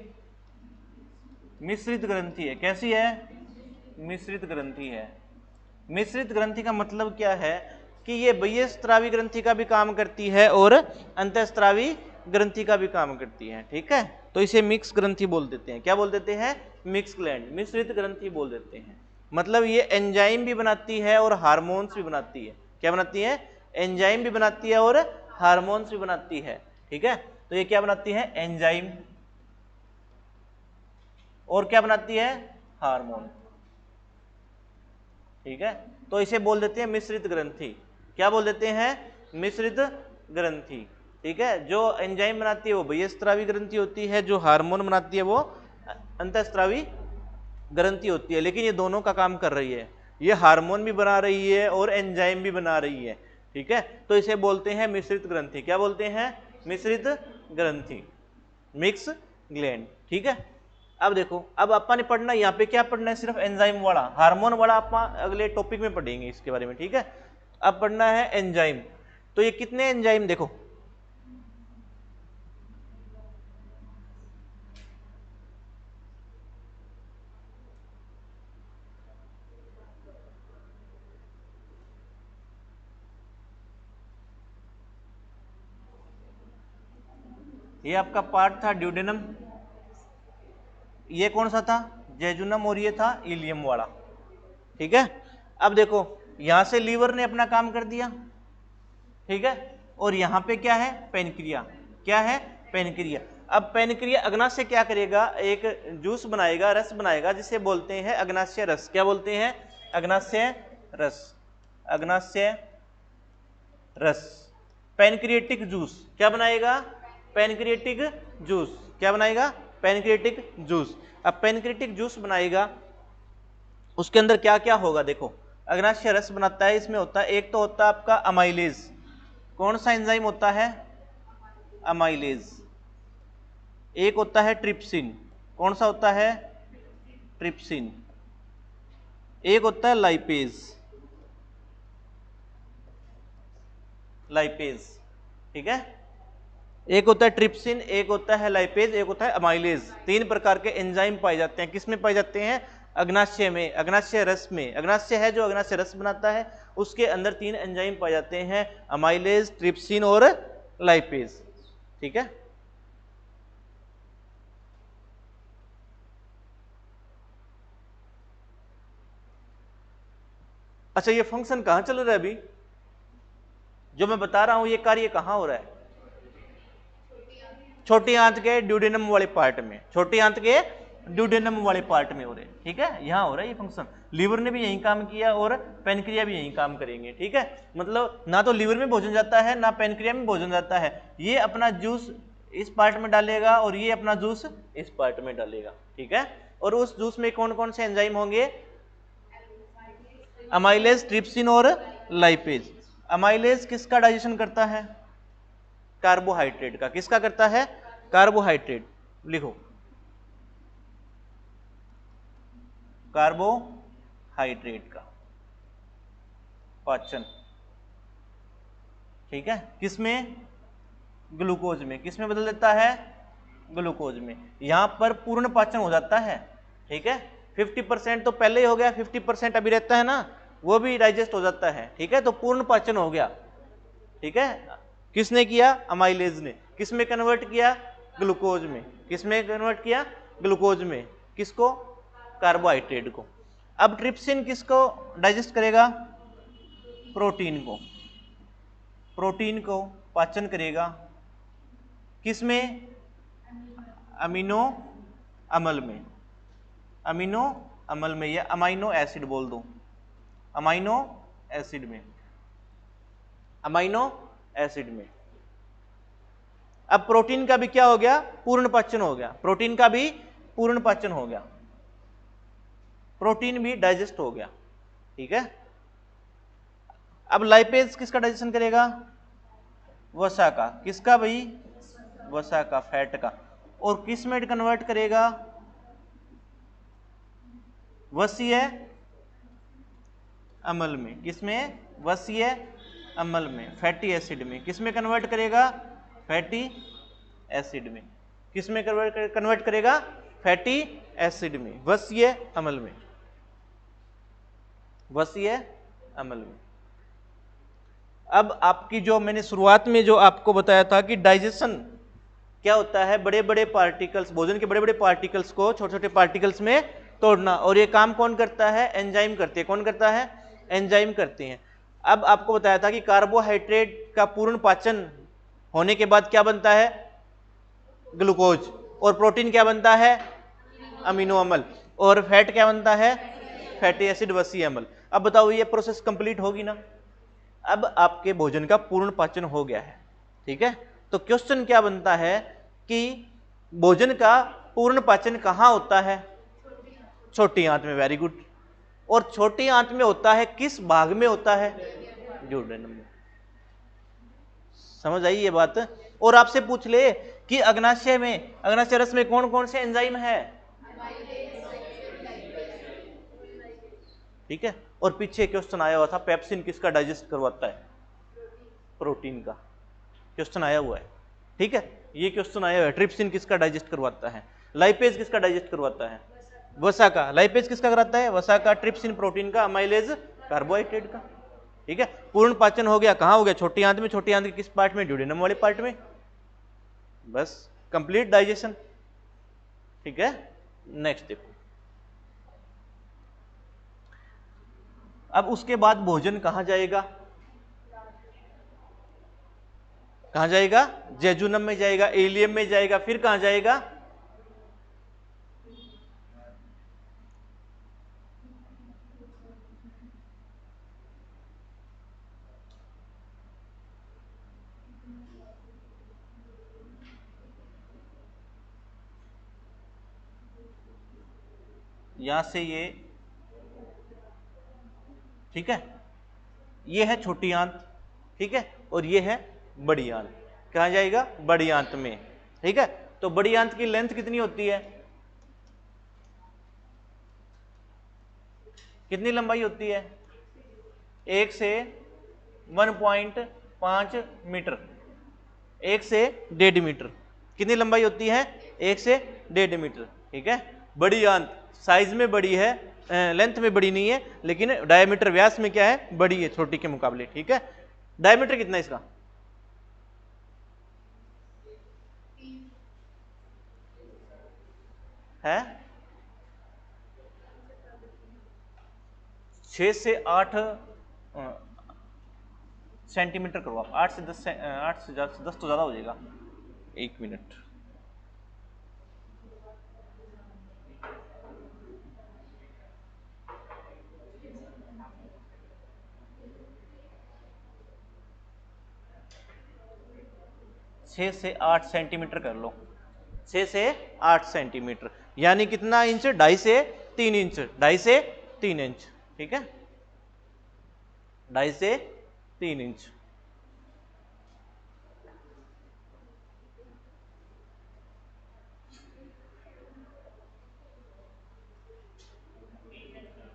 मिश्रित ग्रंथि है, कैसी है, मिश्रित ग्रंथि है। मिश्रित ग्रंथि का मतलब क्या है कि ये बाह्यस्रावी ग्रंथि का भी काम करती है और अंतःस्रावी ग्रंथि का भी काम करती है, ठीक है। तो इसे मिक्स ग्रंथि बोल देते हैं, क्या बोल देते हैं, मिक्स ग्लैंड, मिश्रित ग्रंथि बोल देते हैं। मतलब ये एंजाइम भी बनाती है और हार्मोन्स भी बनाती है, क्या बनाती है, एंजाइम भी बनाती है और हार्मोन्स भी बनाती है, ठीक है। तो ये क्या बनाती है, एंजाइम, और क्या बनाती है, हार्मोन, ठीक है। तो इसे बोल देते हैं मिश्रित ग्रंथि, क्या बोल देते हैं, मिश्रित ग्रंथि, ठीक है। जो एंजाइम बनाती है वो बाह्यस्रावी ग्रंथि होती है, जो हार्मोन बनाती है वो अंतःस्रावी ग्रंथि होती है, लेकिन ये दोनों का काम कर रही है, ये हार्मोन भी बना रही है और एंजाइम भी बना रही है, ठीक है। तो इसे बोलते हैं मिश्रित ग्रंथि। क्या बोलते हैं? मिश्रित ग्रंथि, मिक्स ग्लैंड, ठीक है। अब देखो, अब अपन ने पढ़ना यहाँ पे क्या पढ़ना है? सिर्फ एंजाइम वाला, हार्मोन वाला अपन अगले टॉपिक में पढ़ेंगे इसके बारे में, ठीक है। अब पढ़ना है एंजाइम। तो ये कितने एंजाइम देखो, ये आपका पार्ट था ड्यूडेनम, ये कौन सा था? जेजुनम, और ये था इलियम वाला, ठीक है। अब देखो, यहां से लीवर ने अपना काम कर दिया, ठीक है, और यहां पे क्या है? पेनक्रिया। क्या है? पेनक्रिया। अब पेनक्रिया अग्नाशय क्या करेगा? एक जूस बनाएगा, रस बनाएगा, जिसे बोलते हैं अग्नाशय रस। क्या बोलते हैं? अग्नाशय रस, अग्नाशय रस, पेनक्रिएटिक जूस। क्या बनाएगा? Pancreatic juice. क्या बनाएगा? Pancreatic juice. अब पेनक्रिएटिक जूस बनाएगा, उसके अंदर क्या क्या होगा? देखो, अग्नाशय रस बनाता है, इसमें होता है, एक तो होता है आपका अमाइलेज। कौन सा एंजाइम होता है? अमाइलेज। एक होता है ट्रिप्सिन। कौन सा होता है? ट्रिप्सिन। एक होता है लाइपेज, लाइपेज, ठीक है। एक होता है ट्रिप्सिन, एक होता है लाइपेज, एक होता है अमाइलेज। तीन प्रकार के एंजाइम पाए जाते हैं। किस में पाए जाते हैं? अग्नाशय में, अग्नाशय रस में। अग्नाशय है जो अग्नाशय रस बनाता है, उसके अंदर तीन एंजाइम पाए जाते हैं, अमाइलेज, ट्रिप्सिन और लाइपेज, ठीक है। अच्छा, ये फंक्शन कहां चल रहा है अभी? जो मैं बता रहा हूं ये कार्य कहां हो रहा है? छोटी आंत के ड्यूडेनम वाले पार्ट में, छोटी आंत के ड्यूडेनम वाले पार्ट में हो रहे हैं, ठीक है। यहां हो रहा है ये फंक्शन। लीवर ने भी यही काम किया और पेनक्रिया भी यही काम करेंगे, ठीक है। मतलब ना तो लीवर में भोजन जाता है, ना पेनक्रिया में भोजन जाता है। ये अपना जूस इस पार्ट में डालेगा और ये अपना जूस इस पार्ट में डालेगा, ठीक है। और उस जूस में कौन कौन से एंजाइम होंगे? अमाइलेज, ट्रिप्सिन और लाइपेज। अमाइलेज किसका डाइजेशन करता है? कार्बोहाइड्रेट का। किसका करता है? कार्बोहाइड्रेट। लिखो, कार्बोहाइड्रेट का पाचन, ठीक है। किसमें? ग्लूकोज में। किसमें बदल देता है? ग्लूकोज में। यहां पर पूर्ण पाचन हो जाता है, ठीक है। 50% तो पहले ही हो गया, 50% अभी रहता है ना, वो भी डाइजेस्ट हो जाता है, ठीक है। तो पूर्ण पाचन हो गया, ठीक है। किसने किया? अमाइलेज ने। किसमें कन्वर्ट किया? ग्लूकोज में। किसमें कन्वर्ट किया? ग्लूकोज में। किसको? कार्बोहाइड्रेट को। अब ट्रिप्सिन किसको डाइजेस्ट करेगा? प्रोटीन को। प्रोटीन को पाचन करेगा किसमें? अमीनो अम्ल में। अमीनो अम्ल में, या अमाइनो एसिड बोल दो, अमाइनो एसिड में, अमाइनो एसिड में। अब प्रोटीन का भी क्या हो गया? पूर्ण पाचन हो गया। प्रोटीन का भी पूर्ण पाचन हो गया, प्रोटीन भी डाइजेस्ट हो गया, ठीक है। अब लाइपेज किसका डाइजेशन करेगा? वसा का। किसका भाई? वसा का, फैट का। और किस में कन्वर्ट करेगा? वसीय अम्ल में। किसमें? वसीय अम्ल में, फैटी एसिड में। किसमें कन्वर्ट करेगा? फैटी एसिड में। किसमें कन्वर्ट करेगा? फैटी एसिड में, वसीय अम्ल में, वसीय अम्ल में। अब आपकी जो मैंने शुरुआत में जो आपको बताया था कि डाइजेशन क्या होता है? बड़े बड़े पार्टिकल्स, भोजन के बड़े बड़े पार्टिकल्स को छोटे छोटे पार्टिकल्स में तोड़ना। और ये काम कौन करता है? एंजाइम करते हैं। कौन करता है? एंजाइम करते हैं। अब आपको बताया था कि कार्बोहाइड्रेट का पूर्ण पाचन होने के बाद क्या बनता है? ग्लूकोज। और प्रोटीन क्या बनता है? अमीनो अम्ल। और फैट क्या बनता है? फैटी एसिड, वसीय अम्ल। अब बताओ ये प्रोसेस कंप्लीट होगी ना? अब आपके भोजन का पूर्ण पाचन हो गया है, ठीक है। तो क्वेश्चन क्या बनता है कि भोजन का पूर्ण पाचन कहां होता है? छोटी आंत में, वेरी गुड। और छोटी आंत में होता है किस भाग में होता है? ड्यूडेनम में। समझ आई ये बात? और आपसे पूछ ले कि अग्नाशय में, अग्नाशय रस में कौन कौन से एंजाइम है? ठीक है। और पीछे क्वेश्चन आया हुआ था, पेप्सिन किसका डाइजेस्ट करवाता है? प्रोटीन का क्वेश्चन आया हुआ है। ठीक है, ये क्वेश्चन आया हुआ है, ट्रिप्सिन किसका डाइजेस्ट करवाता है? लाइपेज किसका डाइजेस्ट करवाता है? वसा का। लाइपेज किसका कराता है? वसा का। ट्रिप्सिन प्रोटीन का, अमाइलेज कार्बोहाइड्रेट का। ठीक है, पूर्ण पाचन हो गया, कहां हो गया? छोटी आंत में। छोटी आंत के किस पार्ट में? ड्यूडेनम वाले पार्ट में। बस कंप्लीट डाइजेशन। ठीक है, नेक्स्ट देखो। अब उसके बाद भोजन कहां जाएगा? कहां जाएगा? जेजुनम में जाएगा, इलियम में जाएगा, फिर कहां जाएगा? यहां से ये, ठीक है, ये है छोटी आंत, ठीक है, और ये है बड़ी आंत। कहां जाएगा? बड़ी आंत में। ठीक है, तो बड़ी आंत की लेंथ कितनी होती है? कितनी लंबाई होती है? 1 से 1.5 मीटर, 1 से 1.5 मीटर। कितनी लंबाई होती है? 1 से 1.5 मीटर। ठीक है, बड़ी आंत साइज में बड़ी है, लेंथ में बड़ी नहीं है, लेकिन डायमीटर, व्यास में क्या है? बड़ी है छोटी के मुकाबले। ठीक है, डायमीटर कितना है इसका? है 6 से 8 सेंटीमीटर करो आप। 8 से 10 10 तो ज्यादा हो जाएगा। 1 मिनट। छह से 8 सेंटीमीटर कर लो। 6 से 8 सेंटीमीटर यानी कितना इंच? 2.5 से 3 इंच। 2.5 से 3 इंच। ठीक है, 2.5 से 3 इंच।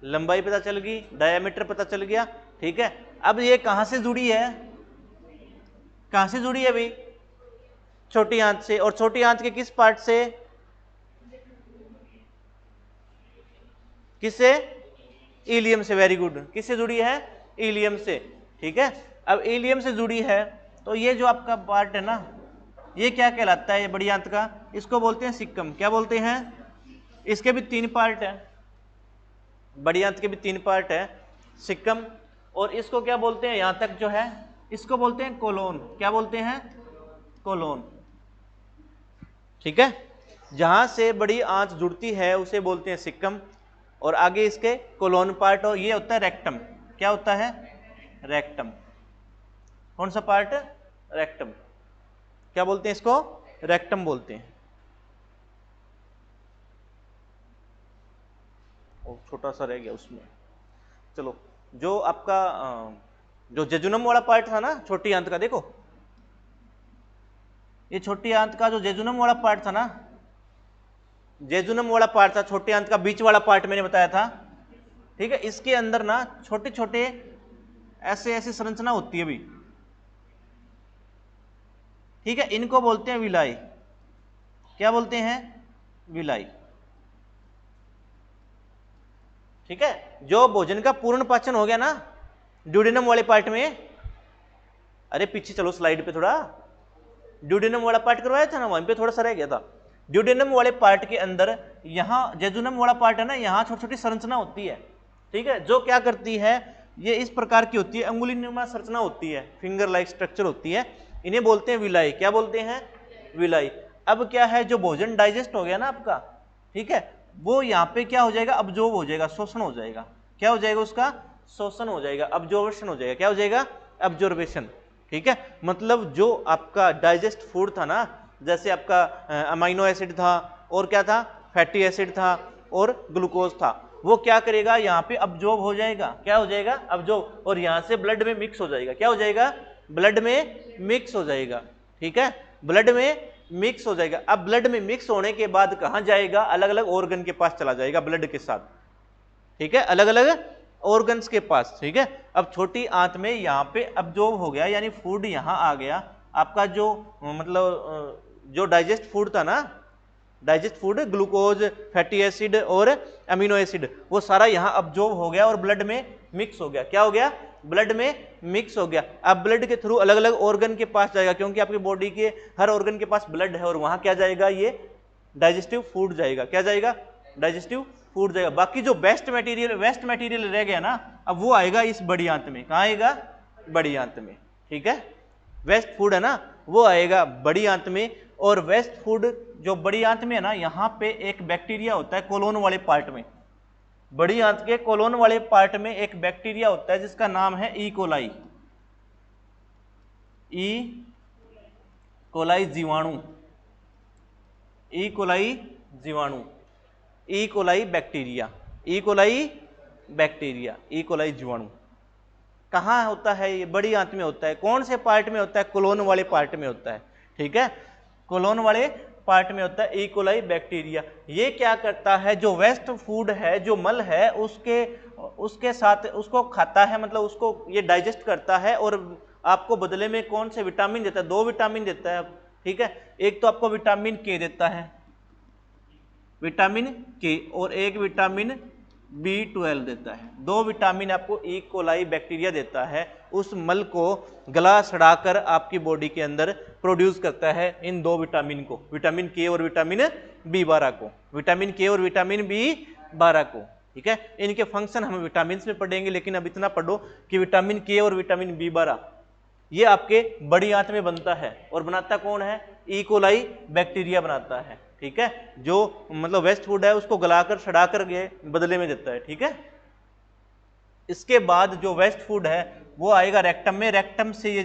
लंबाई पता चल गई, डायमीटर पता चल गया। ठीक है, अब ये कहां से जुड़ी है? कहां से जुड़ी है भाई? छोटी आंत से। और छोटी आंत के किस पार्ट से? किससे? इलियम से। Very good. किससे जुड़ी है? इलियम से। ठीक है, अब इलियम से जुड़ी है तो ये जो आपका पार्ट है ना, ये क्या कहलाता है? ये बड़ी आंत का, इसको बोलते हैं सिक्कम। क्या बोलते हैं? इसके भी 3 पार्ट है, बड़ी आंत के भी 3 पार्ट है, सिक्कम। और इसको क्या बोलते हैं? यहां तक जो है इसको बोलते हैं कोलोन। क्या बोलते हैं? कोलोन। ठीक है, जहां से बड़ी आंत जुड़ती है उसे बोलते हैं सिक्कम, और आगे इसके कोलोन पार्ट, और ये होता है रेक्टम। क्या होता है? रेक्टम। कौन सा पार्ट? रेक्टम। क्या बोलते हैं इसको? रेक्टम बोलते हैं। छोटा सा रह गया उसमें। चलो, जो आपका जो जेजुनम वाला पार्ट था ना छोटी आंत का, देखो ये छोटी आंत का जो जेजुनम वाला पार्ट था ना, जेजुनम वाला पार्ट था, छोटी आंत का बीच वाला पार्ट मैंने बताया था। ठीक है, इसके अंदर ना छोटे छोटे ऐसे ऐसी संरचना होती है भी। ठीक है, इनको बोलते हैं विलाई। क्या बोलते हैं? विलाई। ठीक है, जो भोजन का पूर्ण पाचन हो गया ना ड्यूडेनम वाले पार्ट में, अरे पीछे चलो स्लाइड पे थोड़ा, ड्यूडेनम वाला पार्ट करवाया था ना, वहीं पे थोड़ा सा रह गया था। ड्यूडेनम वाले पार्ट के अंदर यहां जेजुनम वाला पार्ट है ना, यहां छोटी छोटी संरचना होती है। ठीक है, जो क्या करती है, ये इस प्रकार की होती है, अंगुलीनुमा संरचना होती है, फिंगर लाइक स्ट्रक्चर होती है, इन्हें बोलते हैं विलाई। क्या बोलते हैं? विलाई। अब क्या है, जो भोजन डाइजेस्ट हो गया ना आपका, ठीक है, वो यहाँ पे क्या हो जाएगा? अब्जॉर्ब हो जाएगा, शोषण हो जाएगा। क्या हो जाएगा? उसका शोषण हो जाएगा, अब्जॉर्बेशन हो जाएगा। क्या हो जाएगा? अब्जॉर्बेशन। ठीक है, मतलब जो आपका डाइजेस्ट फूड था ना, जैसे आपका अमाइनो एसिड था, और क्या था? फैटी एसिड था, और ग्लूकोज था, वो क्या करेगा, यहाँ पे अब्जॉर्ब हो जाएगा, क्या हो जाएगा, अब्जॉर्ब, और यहाँ से ब्लड में मिक्स हो जाएगा, क्या हो जाएगा, ब्लड में मिक्स हो जाएगा, ठीक है, ब्लड में मिक्स हो जाएगा। अब ब्लड में मिक्स होने के बाद कहाँ जाएगा, अलग अलग ऑर्गन के पास चला जाएगा ब्लड के साथ, ठीक है, अलग अलग ऑर्गन्स के पास, ठीक है। अब छोटी आंत में यहाँ पे अब्जॉर्ब हो गया, यानी फूड यहाँ आ गया, आपका जो मतलब जो डाइजेस्ट फूड था ना, digest food, glucose, fatty acid और अमीनो एसिड, वो सारा यहाँ अब्जॉर्ब हो गया और ब्लड में मिक्स हो गया, क्या हो गया, ब्लड में मिक्स हो गया। अब ब्लड के थ्रू अलग अलग ऑर्गन के पास जाएगा, क्योंकि आपकी बॉडी के हर ऑर्गन के पास ब्लड है, और वहां क्या जाएगा, ये डाइजेस्टिव फूड जाएगा, क्या जाएगा, डाइजेस्टिव फूड जाएगा। बाकी जो वेस्ट मटेरियल रह गया ना, अब वो आएगा इस बड़ी आंत में, कहाँ आएगा, बड़ी आंत में, ठीक है, वेस्ट फूड है ना, वो आएगा बड़ी आंत में। और वेस्ट फूड जो बड़ी आंत में है ना, यहाँ पे एक बैक्टीरिया होता है कोलोन वाले पार्ट में, बड़ी आंत के कोलोन वाले पार्ट में एक बैक्टीरिया होता है जिसका नाम है ई कोलाई, ई कोलाई जीवाणु, ई कोलाई जीवाणु, E coli bacteria, E coli bacteria, E coli जीवाणु कहाँ होता है, ये बड़ी आंत में होता है। कौन से पार्ट में होता है, कोलोन वाले पार्ट में होता है, ठीक है, कोलोन वाले पार्ट में होता है ई कोलाई बैक्टीरिया। ये क्या करता है, जो वेस्ट फूड है, जो मल है, उसके साथ उसको खाता है, मतलब उसको ये डाइजेस्ट करता है, और आपको बदले में कौन से विटामिन देता है, 2 विटामिन देता है, ठीक है, एक तो आपको विटामिन के देता है, विटामिन के, और एक विटामिन B12 देता है, 2 विटामिन आपको ई कोलाई बैक्टीरिया देता है, उस मल को गला सड़ाकर आपकी बॉडी के अंदर प्रोड्यूस करता है इन 2 विटामिन को, विटामिन के और विटामिन B12 को, विटामिन के और विटामिन B12 को, ठीक है। इनके फंक्शन हम विटामिन में पढ़ेंगे, लेकिन अब इतना पढ़ो कि विटामिन के और विटामिन B12 ये आपके बड़ी आंत में बनता है, और बनाता कौन है, ई कोलाई बैक्टीरिया बनाता है, ठीक है, जो मतलब वेस्ट फूड है उसको गलाकर सड़ाकर के बदले में देता है, ठीक है। इसके बाद जो वेस्ट फूड है वो आएगा रेक्टम में, रेक्टम से ये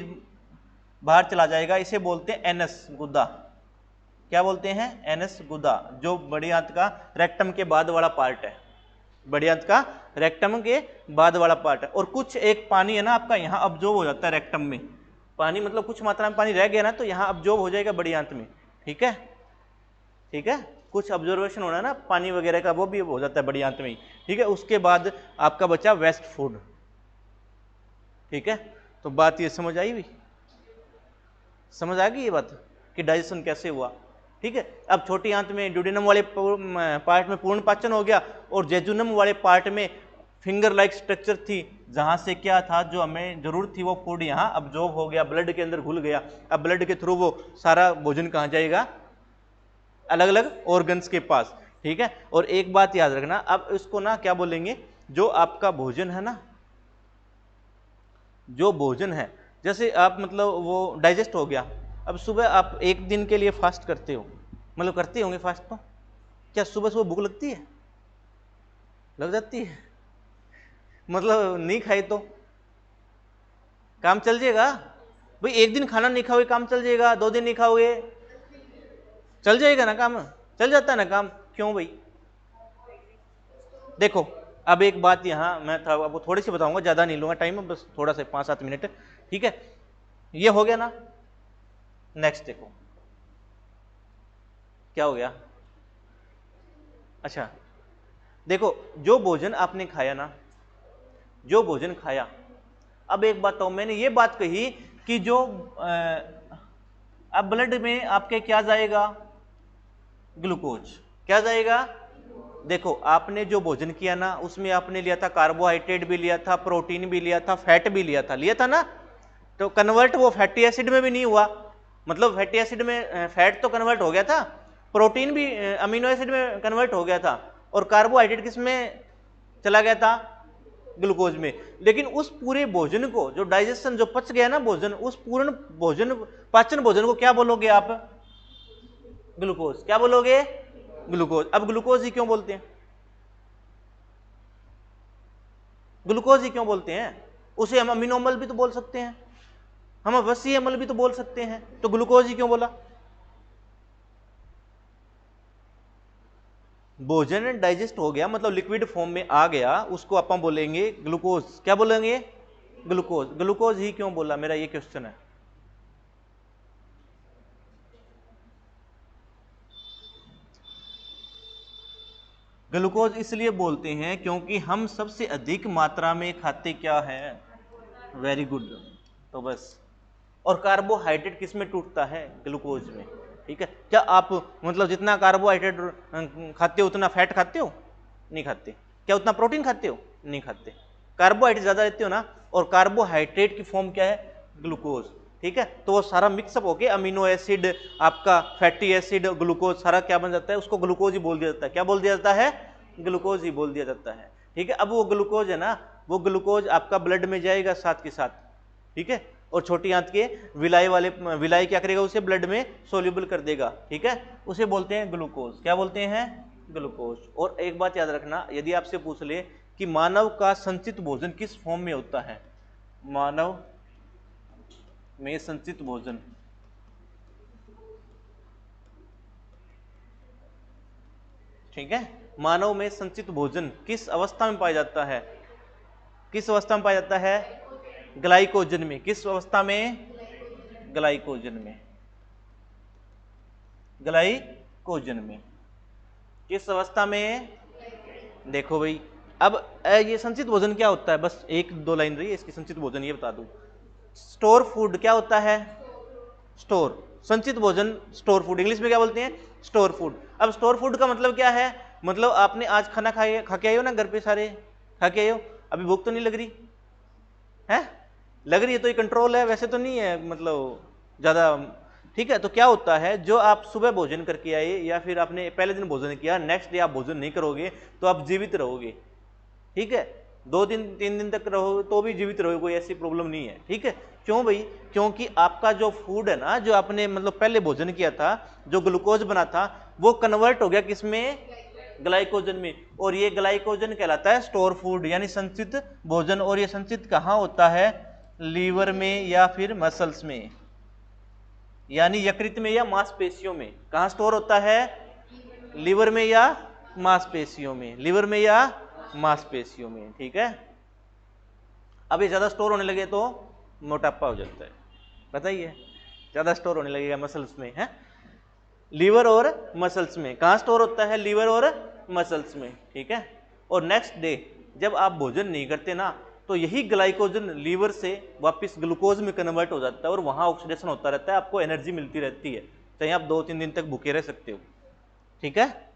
बाहर चला जाएगा, इसे बोलते हैं एनस गुदा, क्या बोलते हैं, एनस गुदा, जो बड़ी आंत का रेक्टम के बाद वाला पार्ट है, बड़ी आंत का रेक्टम के बाद वाला पार्ट है। और कुछ एक पानी है ना आपका यहाँ अब्जॉर्ब हो जाता है रेक्टम में, पानी मतलब कुछ मात्रा में पानी रह गया ना, तो यहाँ अब्जॉर्ब हो जाएगा बड़ी आंत में, ठीक है, ठीक है, कुछ ऑब्जर्वेशन होना है ना पानी वगैरह का, वो भी हो जाता है बड़ी आंत में ही, ठीक है। उसके बाद आपका बचा वेस्ट फूड, ठीक है। तो बात ये समझ आई भी, समझ आ गई ये बात कि डाइजेशन कैसे हुआ, ठीक है। अब छोटी आंत में ड्यूडेनम वाले पार्ट में पूर्ण पाचन हो गया, और जेजुनम वाले पार्ट में फिंगर लाइक स्ट्रक्चर थी, जहां से क्या था, जो हमें जरूरत थी वो फूड यहाँ अब्जॉर्ब हो गया, ब्लड के अंदर घुल गया। अब ब्लड के थ्रू वो सारा भोजन कहाँ जाएगा, अलग अलग ऑर्गन्स के पास, ठीक है। और एक बात याद रखना, अब इसको ना क्या बोलेंगे, जो आपका भोजन है ना, जो भोजन है, जैसे आप मतलब वो डाइजेस्ट हो गया, अब सुबह आप एक दिन के लिए फास्ट करते हो, मतलब करते होंगे फास्ट, तो क्या सुबह सुबह भूख लगती है, लग जाती है, मतलब नहीं खाए तो काम चल जाएगा भाई, एक दिन खाना नहीं खाओगे काम चल जाएगा, 2 दिन नहीं खाओगे चल जाएगा ना, काम चल जाता है ना काम, क्यों भाई। देखो अब एक बात यहाँ मैं था आपको थोड़ी सी बताऊंगा, ज्यादा नहीं लूंगा टाइम, बस थोड़ा सा 5-7 मिनट, ठीक है। ये हो गया ना, नेक्स्ट देखो क्या हो गया, अच्छा देखो जो भोजन आपने खाया ना, जो भोजन खाया, अब एक बात तो मैंने ये बात कही कि जो अब ब्लड में आपके क्या जाएगा, ग्लूकोज, क्या जाएगा, देखो आपने जो भोजन किया ना उसमें आपने लिया था कार्बोहाइड्रेट भी लिया था, प्रोटीन भी लिया था, फैट भी लिया था ना, तो कन्वर्ट वो फैटी एसिड में भी नहीं हुआ, मतलब फैटी एसिड में फैट तो कन्वर्ट हो गया था, प्रोटीन भी अमीनो एसिड में कन्वर्ट हो गया था, और कार्बोहाइड्रेट किस में चला गया था, ग्लूकोज में। लेकिन उस पूरे भोजन को जो डाइजेशन जो पच गया ना भोजन, उस पूर्ण भोजन पाचन भोजन को क्या बोलोगे आप, ग्लूकोज, क्या बोलोगे, ग्लूकोज। अब ग्लूकोज ही क्यों बोलते हैं, ग्लूकोज ही क्यों बोलते हैं, उसे हम अमीनो अम्ल भी तो बोल सकते हैं, हम आवासीय अम्ल भी तो बोल सकते हैं, तो ग्लूकोज ही क्यों बोला, भोजन डाइजेस्ट हो गया मतलब लिक्विड फॉर्म में आ गया, उसको अपन बोलेंगे ग्लूकोज। क्या बोलेंगे? ग्लूकोज। ग्लूकोज ही क्यों बोला, मेरा ये क्वेश्चन है। ग्लूकोज इसलिए बोलते हैं क्योंकि हम सबसे अधिक मात्रा में खाते क्या है? Very good. तो बस, और कार्बोहाइड्रेट किस में टूटता है? ग्लूकोज में। ठीक है, क्या आप मतलब जितना कार्बोहाइड्रेट खाते हो उतना फैट खाते हो? नहीं खाते। क्या उतना प्रोटीन खाते हो? नहीं खाते। कार्बोहाइड्रेट ज्यादा लेते हो ना, और कार्बोहाइड्रेट की फॉर्म क्या है? ग्लूकोज। ठीक है, तो वो सारा मिक्सअप होके अमीनो एसिड, आपका फैटी एसिड, ग्लूकोज सारा क्या बन जाता है? उसको ग्लूकोज ही बोल दिया जाता है। क्या बोल दिया जाता है? ग्लूकोज ही बोल दिया जाता है। ठीक है, अब वो ग्लूकोज है ना, वो ग्लूकोज आपका ब्लड में जाएगा साथ के साथ। ठीक है, और छोटी आंत के विलाई क्या करेगा? उसे ब्लड में सोल्यूबल कर देगा। ठीक है, उसे बोलते हैं ग्लूकोज। क्या बोलते हैं? ग्लूकोज। और एक बात याद रखना, यदि आपसे पूछ ले कि मानव का संचित भोजन किस फॉर्म में होता है? मानव में संचित भोजन, ठीक है, मानव में संचित भोजन किस अवस्था में पाया जाता है? किस अवस्था में पाया जाता है? ग्लाइकोजन में। किस अवस्था में? ग्लाइकोजन में। ग्लाइकोजन में। किस अवस्था में? देखो भाई, अब ये संचित भोजन क्या होता है? बस एक दो लाइन रही है इसकी, संचित भोजन ये बता दूं। स्टोर फूड क्या होता है? स्टोर। संचित भोजन स्टोर फूड, इंग्लिश में क्या बोलते हैं? Store food. अब स्टोर फूड का मतलब क्या है? मतलब आपने आज खाना खा के आए हो ना, घर पे सारे खा के आए हो, अभी भूख तो नहीं लग रही है? लग रही है तो ये कंट्रोल है, वैसे तो नहीं है मतलब ज्यादा। ठीक है, तो क्या होता है, जो आप सुबह भोजन करके आए या फिर आपने पहले दिन भोजन किया, नेक्स्ट डे आप भोजन नहीं करोगे तो आप जीवित रहोगे। ठीक है, 2 दिन 3 दिन तक रहोगे तो भी जीवित रहोगे, कोई ऐसी प्रॉब्लम नहीं है। ठीक है, क्यों भाई? क्योंकि आपका जो फूड है ना, जो आपने मतलब पहले भोजन किया था, जो ग्लूकोज बना था, वो कन्वर्ट हो गया किसमें? ग्लाइकोजन में। और ये ग्लाइकोजन कहलाता है स्टोर फूड, यानी संचित भोजन। और ये संचित कहाँ होता है? लीवर में या फिर मसल्स में, यानी यकृत में या मांसपेशियों में। कहाँ स्टोर होता है? लीवर में या मांसपेशियों में। लीवर में या मांसपेशियों में। ठीक है, अब ये ज्यादा स्टोर होने लगे तो मोटापा हो जाता है। बताइए, ज्यादा स्टोर होने लगेगा मसल्स में है, लीवर और मसल्स में। कहाँ स्टोर होता है? लीवर और मसल्स में। ठीक है, और नेक्स्ट डे जब आप भोजन नहीं करते ना, तो यही ग्लाइकोजन लीवर से वापस ग्लूकोज में कन्वर्ट हो जाता है और वहां ऑक्सीडेशन होता रहता है, आपको एनर्जी मिलती रहती है, चाहे आप 2-3 दिन तक भूखे रह सकते हो। ठीक है,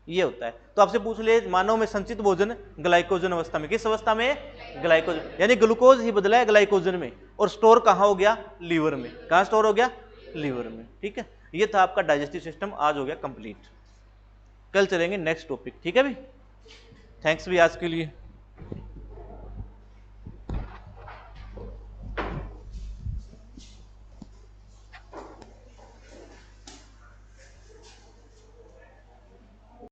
ये होता है। तो आपसे पूछ ले, मानव में संचित भोजन ग्लाइकोजन अवस्था में। किस अवस्था में? ग्लाइकोजन, यानी ग्लूकोज ही बदला है ग्लाइकोजन में। और स्टोर कहाँ हो गया? लीवर में। कहाँ स्टोर हो गया? लीवर में। ठीक है, ये था आपका डाइजेस्टिव सिस्टम, आज हो गया कंप्लीट। कल चलेंगे नेक्स्ट टॉपिक। ठीक है भाई, थैंक्स भी आज के लिए।